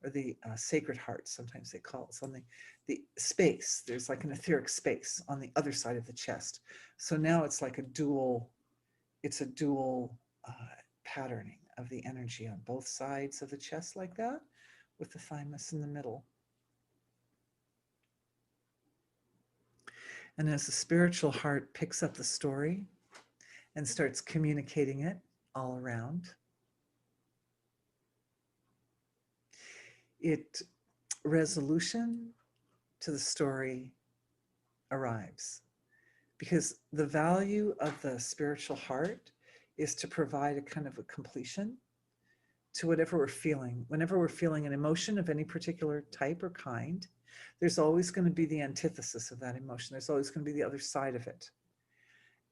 or the sacred heart, sometimes they call it something. The space, there's like an etheric space on the other side of the chest. So now it's like a dual patterning of the energy on both sides of the chest, like that, with the thymus in the middle. And as the spiritual heart picks up the story and starts communicating it all around, resolution to the story arrives. Because the value of the spiritual heart is to provide a kind of a completion to whatever we're feeling. Whenever we're feeling an emotion of any particular type or kind, there's always going to be the antithesis of that emotion. There's always going to be the other side of it.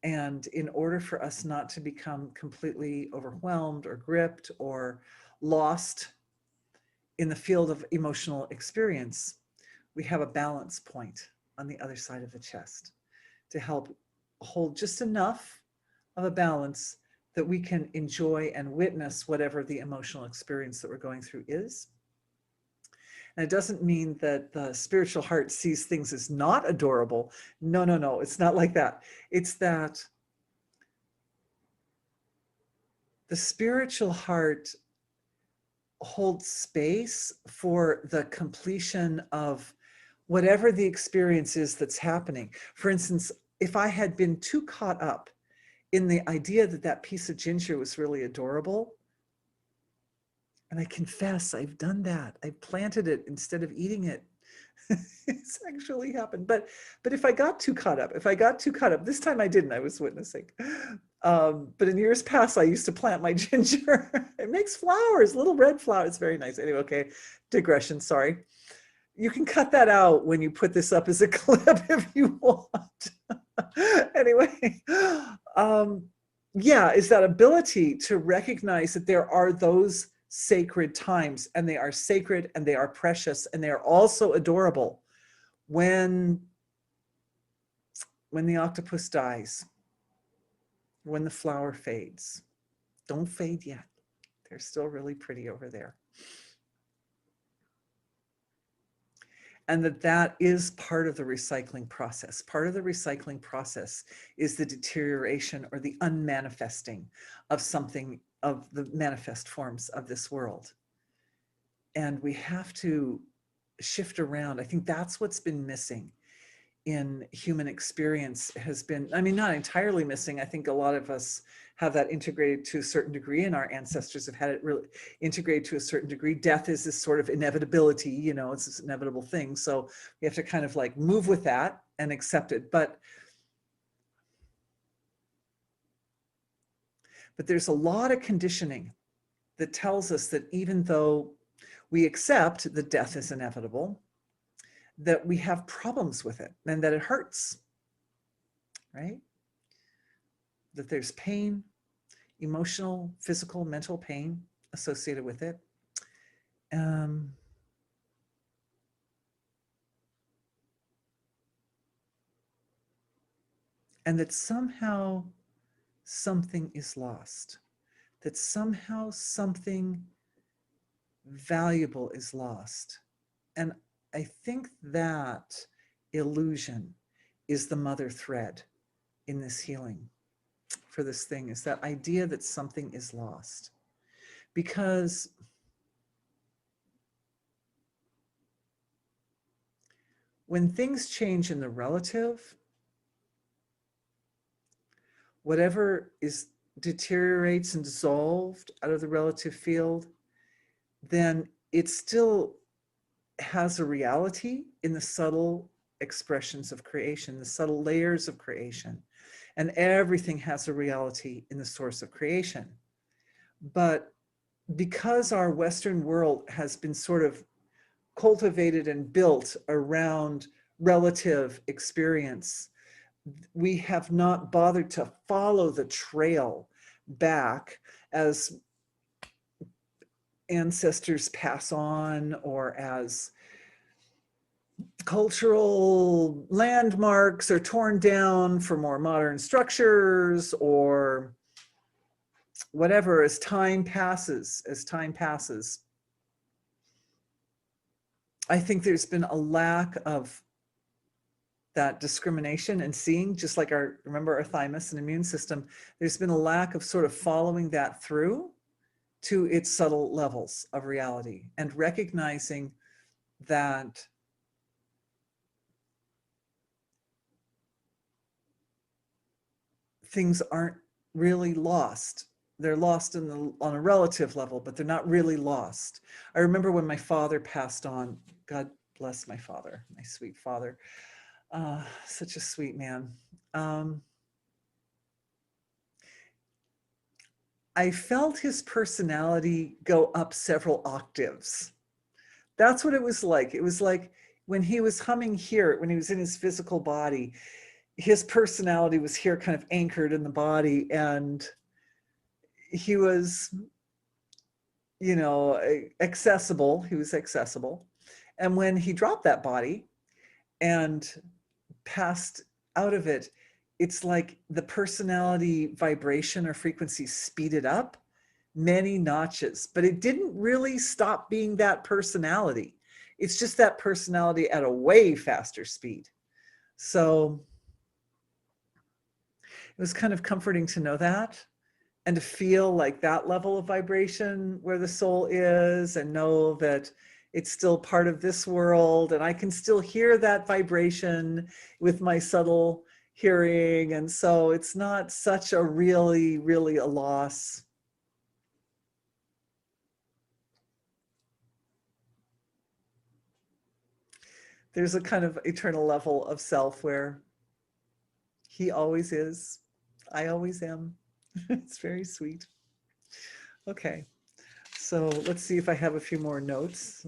And in order for us not to become completely overwhelmed or gripped or lost in the field of emotional experience, we have a balance point on the other side of the chest to help hold just enough of a balance that we can enjoy and witness whatever the emotional experience that we're going through is. And it doesn't mean that the spiritual heart sees things as not adorable. No, no, no, it's not like that. It's that the spiritual heart holds space for the completion of whatever the experience is that's happening. For instance, if I had been too caught up in the idea that that piece of ginger was really adorable, and I confess I've done that. I planted it instead of eating it. It's actually happened. But if I got too caught up, this time I didn't, I was witnessing. But in years past, I used to plant my ginger. It makes flowers, little red flowers. It's very nice. Anyway, okay, digression, sorry. you can cut that out when you put this up as a clip if you want. Anyway, yeah, is that ability to recognize that there are those sacred times, and they are sacred and they are precious and they are also adorable. When the octopus dies, when the flower fades, don't fade yet. They're still really pretty over there. And that is part of the recycling process. Part of the recycling process is the deterioration or the unmanifesting of something, of the manifest forms of this world. And we have to shift around. I think that's what's been missing in human experience, has been, I mean, not entirely missing. I think a lot of us have that integrated to a certain degree, and our ancestors have had it really integrated to a certain degree. Death is this sort of inevitability, you know, it's this inevitable thing. So we have to kind of like move with that and accept it. But there's a lot of conditioning that tells us that even though we accept that death is inevitable, that we have problems with it and that it hurts, right? That there's pain, emotional, physical, mental pain associated with it. And that somehow something is lost, that somehow something valuable is lost. And I think that illusion is the mother thread in this healing for this thing, is that idea that something is lost. Because when things change in the relative, whatever is deteriorates and dissolved out of the relative field, then it still has a reality in the subtle expressions of creation, the subtle layers of creation. And everything has a reality in the source of creation. But because our Western world has been sort of cultivated and built around relative experience, we have not bothered to follow the trail back as ancestors pass on, or as cultural landmarks are torn down for more modern structures, or whatever, as time passes. I think there's been a lack of that discrimination and seeing, just like remember our thymus and immune system, there's been a lack of sort of following that through to its subtle levels of reality and recognizing that things aren't really lost. They're lost on a relative level, but they're not really lost. I remember when my father passed on, God bless my father, my sweet father, such a sweet man. I felt his personality go up several octaves. That's what it was like. It was like when he was humming here, when he was in his physical body, his personality was here, kind of anchored in the body, and he was, you know, accessible. He was accessible. And when he dropped that body and passed out of it, it's like the personality vibration or frequency speeded up many notches, but it didn't really stop being that personality. It's just that personality at a way faster speed. So it was kind of comforting to know that, and to feel like that level of vibration where the soul is, and know that it's still part of this world, and I can still hear that vibration with my subtle hearing. And so it's not such a really a loss. There's a kind of eternal level of self where he always is, I always am. It's very sweet. Okay, So let's see if I have a few more notes.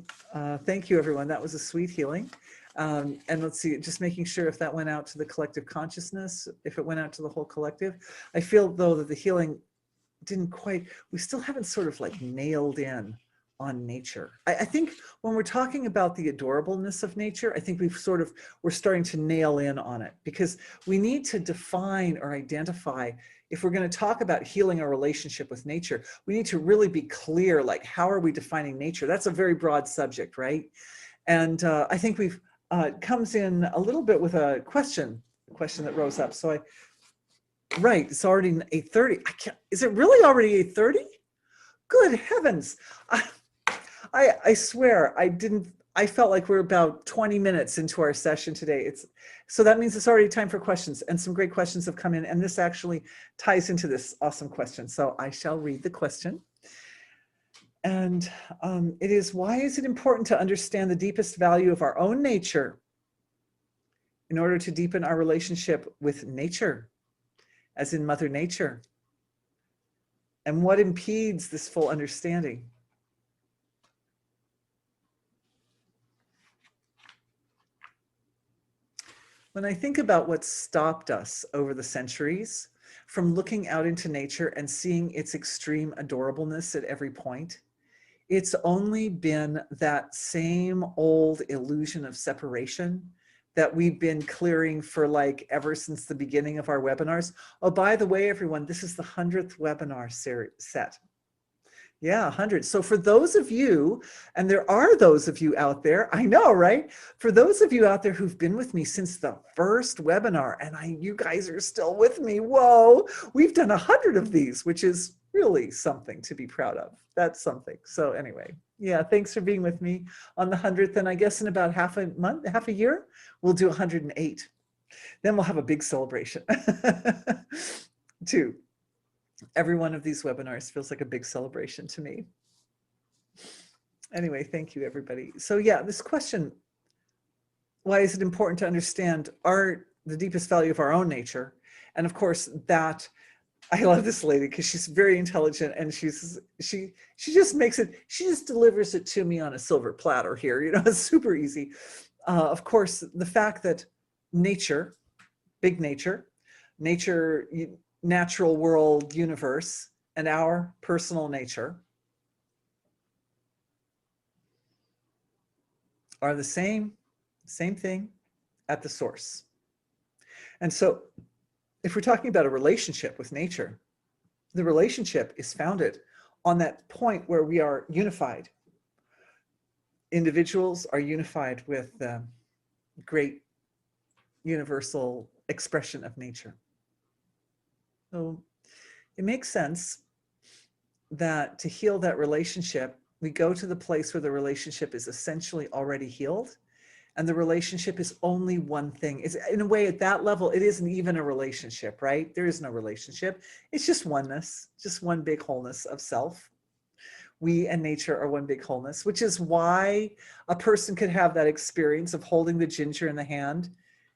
Thank you, everyone. That was a sweet healing. And let's see, just making sure if that went out to the collective consciousness, if it went out to the whole collective. I feel, though, that the healing didn't quite, we still haven't sort of like nailed in on nature. I think when we're talking about the adorableness of nature, I think we're starting to nail in on it, because we need to define or identify, if we're going to talk about healing our relationship with nature, we need to really be clear, like, how are we defining nature? That's a very broad subject, right? And I think it comes in a little bit with a question that rose up. So right, it's already 8:30. Is it really already 8:30? Good heavens. I swear I felt like we're about 20 minutes into our session today. So that means it's already time for questions, and some great questions have come in, and this actually ties into this awesome question. So I shall read the question. And it is, why is it important to understand the deepest value of our own nature in order to deepen our relationship with nature, as in Mother Nature? And what impedes this full understanding? When I think about what stopped us over the centuries from looking out into nature and seeing its extreme adorableness at every point, it's only been that same old illusion of separation that we've been clearing for like ever since the beginning of our webinars. Oh, by the way, everyone, this is the 100th webinar set. Yeah, 100. So for those of you, and there are those of you out there, I know, right? For those of you out there who've been with me since the first webinar, and you guys are still with me, whoa, we've done 100 of these, which is really something to be proud of. That's something. So anyway, yeah, thanks for being with me on the 100th. And I guess in about half a year, we'll do 108. Then we'll have a big celebration too. Every one of these webinars feels like a big celebration to me. Anyway, thank you, everybody. So yeah, this question, why is it important to understand the deepest value of our own nature? And of course, that, I love this lady because she's very intelligent, and she just makes it, she just delivers it to me on a silver platter here. You know, it's super easy. Of course, the fact that nature, big nature, natural world, universe, and our personal nature are the same thing at the source. And so if we're talking about a relationship with nature, the relationship is founded on that point where we are unified. Individuals are unified with the great universal expression of nature. So it makes sense that to heal that relationship, we go to the place where the relationship is essentially already healed, and the relationship is only one thing. It's, in a way, at that level, it isn't even a relationship, right? There is no relationship. It's just oneness, just one big wholeness of self. We and nature are one big wholeness, which is why a person could have that experience of holding the ginger in the hand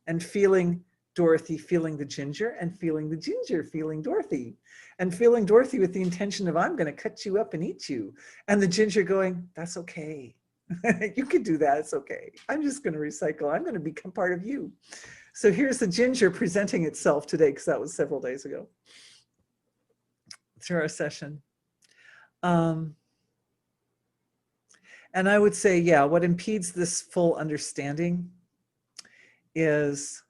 and feeling Dorothy feeling the ginger, and feeling the ginger feeling Dorothy, and feeling Dorothy with the intention of, I'm going to cut you up and eat you. And the ginger going, that's okay. You can do that. It's okay. I'm just going to recycle. I'm going to become part of you. So here's the ginger presenting itself today, because that was several days ago through our session. And I would say, yeah, what impedes this full understanding is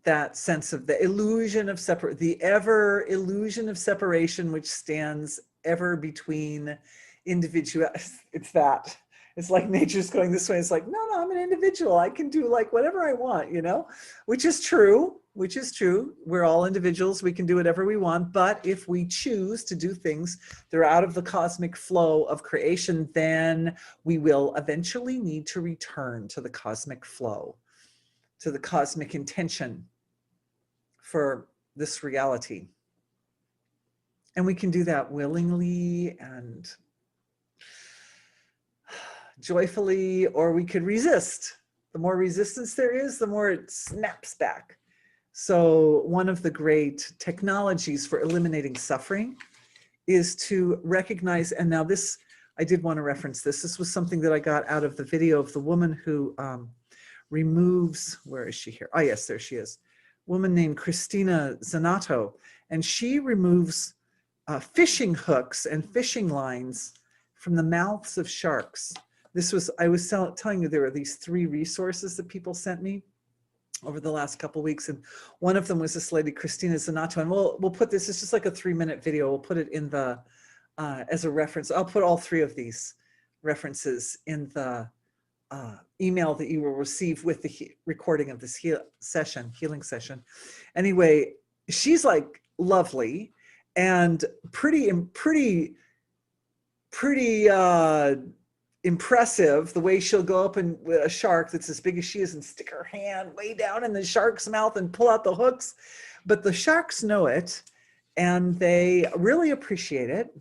that sense of the illusion of the ever illusion of separation, which stands ever between individual. It's like nature's going this way. It's like, no, I'm an individual. I can do like whatever I want, you know, which is true. We're all individuals. We can do whatever we want. But if we choose to do things that are out of the cosmic flow of creation, then we will eventually need to return to the cosmic flow, to the cosmic intention for this reality. And we can do that willingly and joyfully, or we could resist. The more resistance there is, the more it snaps back. So one of the great technologies for eliminating suffering is to recognize, and now this, I did want to reference this. This was something that I got out of the video of the woman who removes, where is she here? Oh yes, there she is. Woman named Christina Zanato, and she removes fishing hooks and fishing lines from the mouths of sharks. This was, I was telling you, there were these 3 resources that people sent me over the last couple of weeks, and one of them was this lady Christina Zanato, and we'll put this, it's just like a 3-minute video, we'll put it in the as a reference. I'll put all 3 of these references in the email that you will receive with the recording of this healing session. Anyway, she's like lovely and pretty impressive, the way she'll go up and with a shark that's as big as she is and stick her hand way down in the shark's mouth and pull out the hooks. But the sharks know it and they really appreciate it.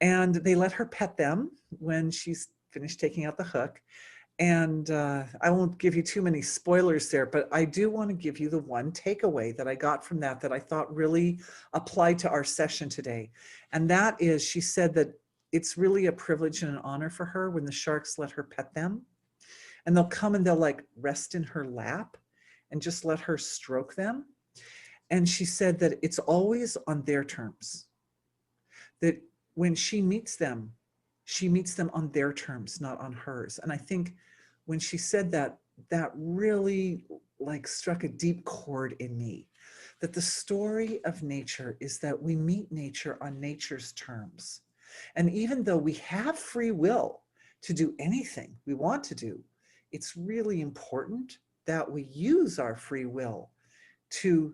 And they let her pet them when she's finished taking out the hook. And I won't give you too many spoilers there, but I do want to give you the one takeaway that I got from that I thought really applied to our session today. And that is, she said that it's really a privilege and an honor for her when the sharks let her pet them. And they'll come and they'll like rest in her lap and just let her stroke them. And she said that it's always on their terms. That when she meets them on their terms, not on hers. And I think when she said that, that really like struck a deep chord in me, that the story of nature is that we meet nature on nature's terms. And even though we have free will to do anything we want to do, it's really important that we use our free will to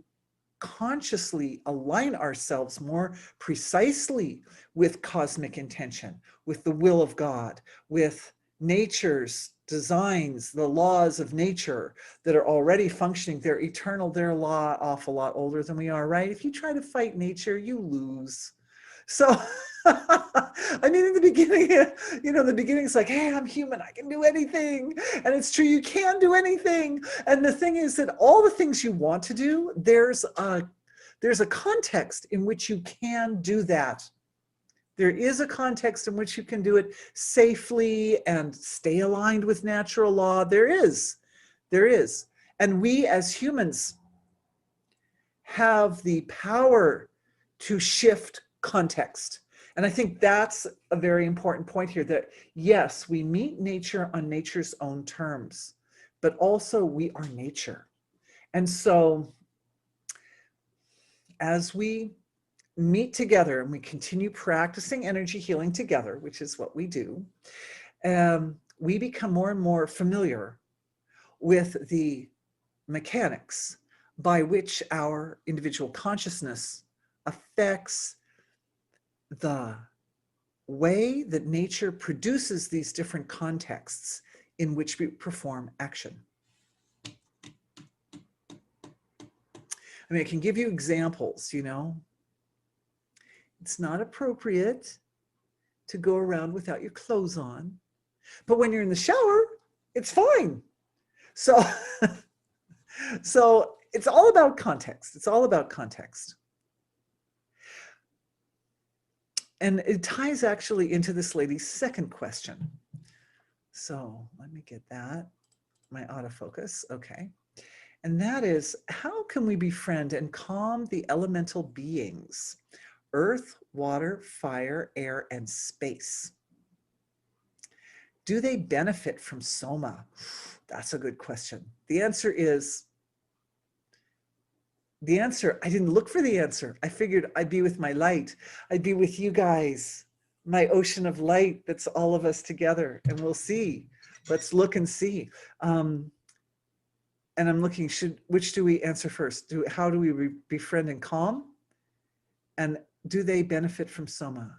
consciously align ourselves more precisely with cosmic intention, with the will of God, with nature's designs, the laws of nature that are already functioning. They're eternal, they're awful lot older than we are, right? If you try to fight nature, you lose. So, I mean, in the beginning, the beginning's like, hey, I'm human, I can do anything. And it's true, you can do anything. And the thing is that all the things you want to do, there's a context in which you can do that. There is a context in which you can do it safely and stay aligned with natural law. There is. And we as humans have the power to shift context. And I think that's a very important point here, that yes, we meet nature on nature's own terms, but also we are nature. And so as we meet together and we continue practicing energy healing together, which is what we do, we become more and more familiar with the mechanics by which our individual consciousness affects the way that nature produces these different contexts in which we perform action. I mean, I can give you examples, It's not appropriate to go around without your clothes on, but when you're in the shower, it's fine. So, so it's all about context. It's all about context. And it ties actually into this lady's second question. So let me get that, my autofocus, okay. And that is, how can we befriend and calm the elemental beings, earth, water, fire, air, and space? Do they benefit from soma? That's a good question. The answer, I didn't look for the answer. I figured I'd be with my light. I'd be with you guys, my ocean of light that's all of us together, and we'll see. Let's look and see. And I'm looking, which do we answer first? How do we befriend and calm? And do they benefit from soma?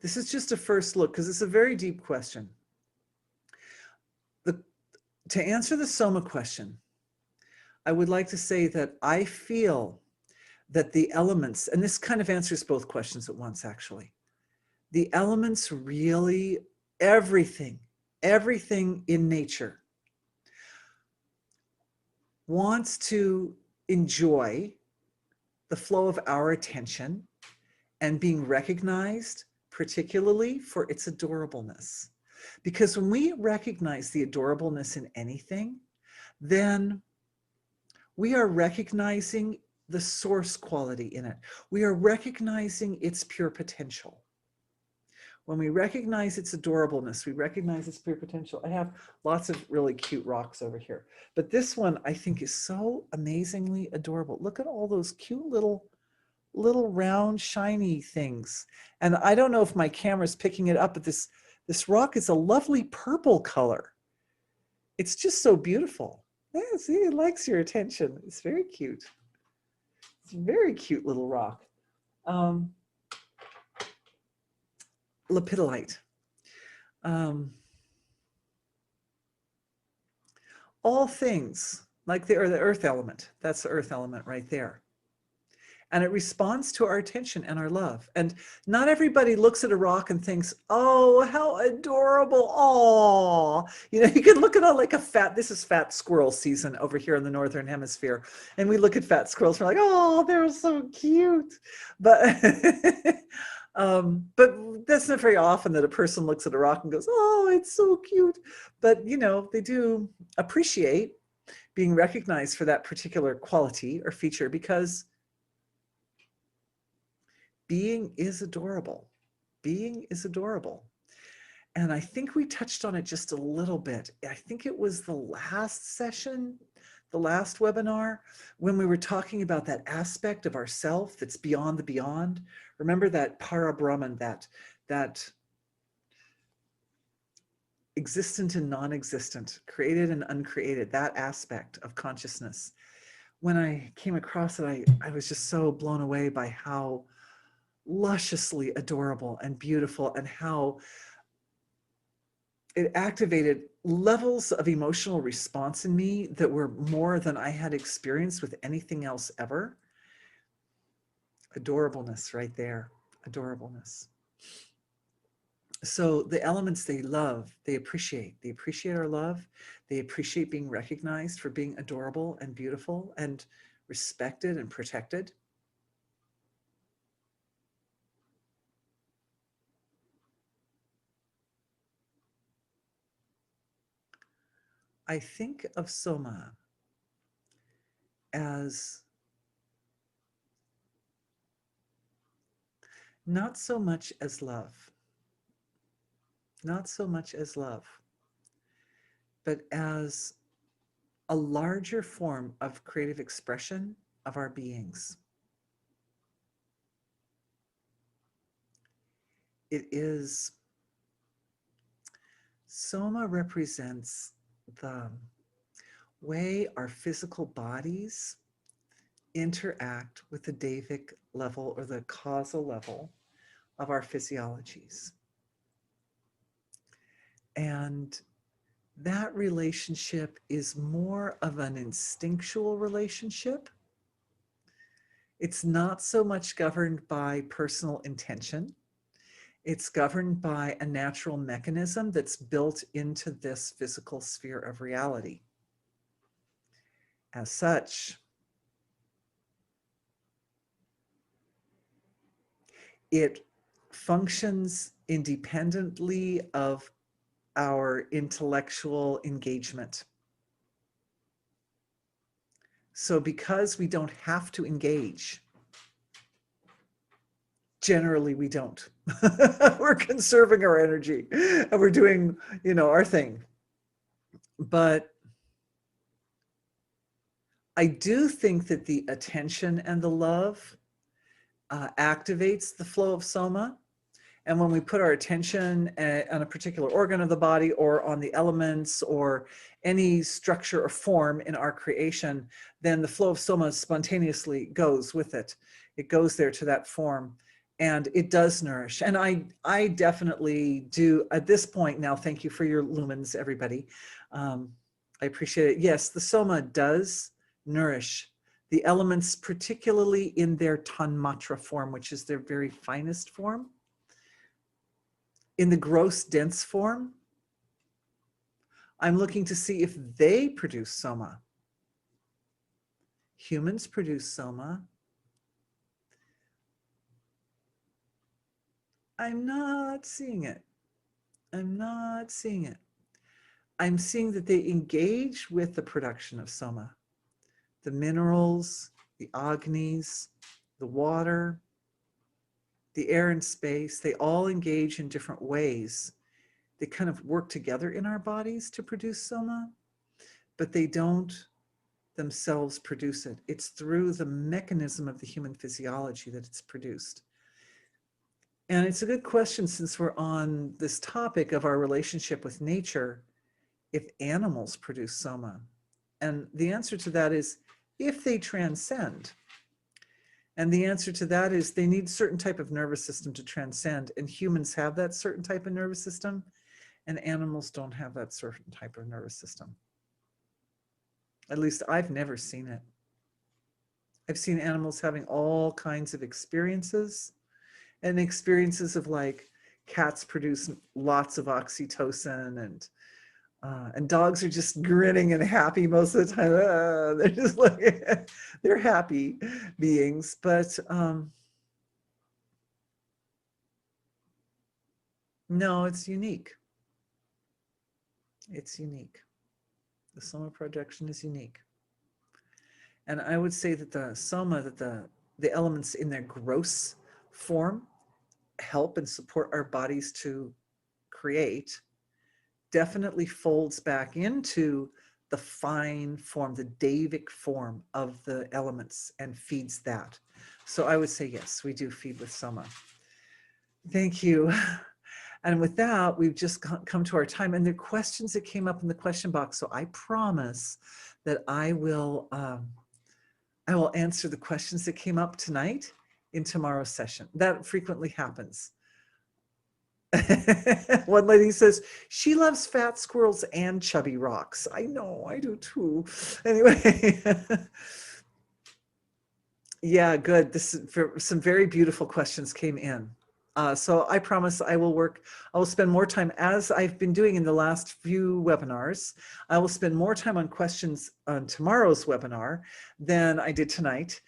This is just a first look because it's a very deep question. To answer the soma question, I would like to say that I feel that the elements, and this kind of answers both questions at once actually, the elements really, everything, everything in nature wants to enjoy the flow of our attention and being recognized, particularly for its adorableness. Because when we recognize the adorableness in anything, then we are recognizing the source quality in it. We are recognizing its pure potential. When we recognize its adorableness, we recognize its pure potential. I have lots of really cute rocks over here, but this one I think is so amazingly adorable. Look at all those cute little round shiny things. And I don't know if my camera's picking it up, but this rock is a lovely purple color. It's just so beautiful. Yeah, see, it likes your attention. It's very cute. It's a very cute little rock. Lepidolite. All things like the earth element. That's the earth element right there. And it responds to our attention and our love. And not everybody looks at a rock and thinks, oh, how adorable. Oh, you know, you can look at it like this is fat squirrel season over here in the Northern Hemisphere. And we look at fat squirrels, we're like, oh, they're so cute. But, but that's not very often that a person looks at a rock and goes, oh, it's so cute. But, you know, they do appreciate being recognized for that particular quality or feature because being is adorable. Being is adorable. And I think we touched on it just a little bit. I think it was the last session, the last webinar, when we were talking about that aspect of ourself that's beyond the beyond. Remember that para Brahman, that existent and non-existent, created and uncreated, that aspect of consciousness. When I came across it, I was just so blown away by how lusciously adorable and beautiful, and how it activated levels of emotional response in me that were more than I had experienced with anything else ever. Adorableness right there, adorableness. So the elements they love, they appreciate our love. They appreciate being recognized for being adorable and beautiful and respected and protected. I think of Soma as not so much as love, not so much as love, but as a larger form of creative expression of our beings. It is, Soma represents the way our physical bodies interact with the Davic level or the causal level of our physiologies. And that relationship is more of an instinctual relationship. It's not so much governed by personal intention. It's governed by a natural mechanism that's built into this physical sphere of reality. As such, it functions independently of our intellectual engagement. So because we don't have to engage, generally we don't. We're conserving our energy and we're doing, you know, our thing. But I do think that the attention and the love activates the flow of Soma. And when we put our attention on a particular organ of the body or on the elements or any structure or form in our creation, then the flow of Soma spontaneously goes with it. It goes there to that form and it does nourish. And I definitely do at this point now, thank you for your lumens, everybody. I appreciate it. Yes, the Soma does nourish the elements, particularly in their Tanmatra form, which is their very finest form. in the gross dense form, I'm looking to see if they produce soma. Humans produce soma. I'm not seeing it. I'm not seeing it. I'm seeing that they engage with the production of soma. The minerals, the agnis, the water, the air and space, they all engage in different ways. They kind of work together in our bodies to produce soma, but they don't themselves produce it. It's through the mechanism of the human physiology that it's produced. And it's a good question, since we're on this topic of our relationship with nature, if animals produce soma. And the answer to that is if they transcend. And the answer to that is they need certain type of nervous system to transcend. And humans have that certain type of nervous system, and animals don't have that certain type of nervous system. At least I've never seen it. I've seen animals having all kinds of experiences, and experiences of like cats produce lots of oxytocin, and dogs are just grinning and happy most of the time. They're just like, they're happy beings. But no, it's unique. It's unique. The soma projection is unique. And I would say that the soma, that the elements in their gross form help and support our bodies to create, definitely folds back into the fine form, the Davic form of the elements, and feeds that. So I would say, yes, we do feed with soma. Thank you. And with that, we've just come to our time, and there are questions that came up in the question box. So I promise that I will answer the questions that came up tonight in tomorrow's session. That frequently happens. One lady says she loves fat squirrels and chubby rocks. I know, I do too. Anyway, yeah, good. This is some very beautiful questions came in. So I promise I will spend more time, as I've been doing in the last few webinars. I will spend more time on questions on tomorrow's webinar than I did tonight.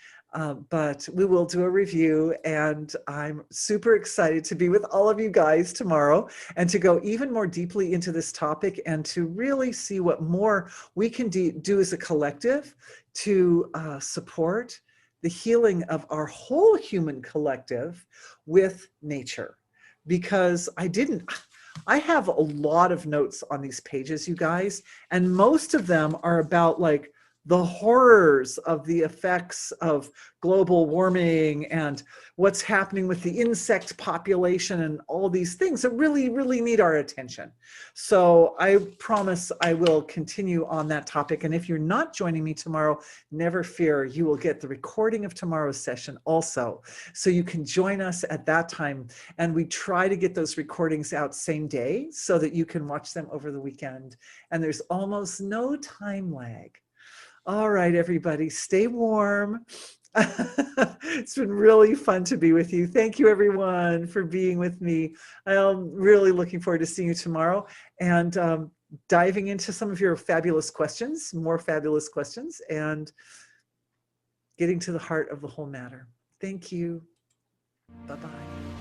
But we will do a review, and I'm super excited to be with all of you guys tomorrow and to go even more deeply into this topic and to really see what more we can do as a collective to support the healing of our whole human collective with nature. Because I have a lot of notes on these pages, you guys, and most of them are about like the horrors of the effects of global warming and what's happening with the insect population and all these things that really, really need our attention. So I promise I will continue on that topic. And if you're not joining me tomorrow, never fear, you will get the recording of tomorrow's session also. So you can join us at that time. And we try to get those recordings out same day so that you can watch them over the weekend. And there's almost no time lag. All right, everybody, stay warm. It's been really fun to be with you. Thank you, everyone, for being with me. I'm really looking forward to seeing you tomorrow and diving into some of your fabulous questions, more fabulous questions, and getting to the heart of the whole matter. Thank you. Bye-bye.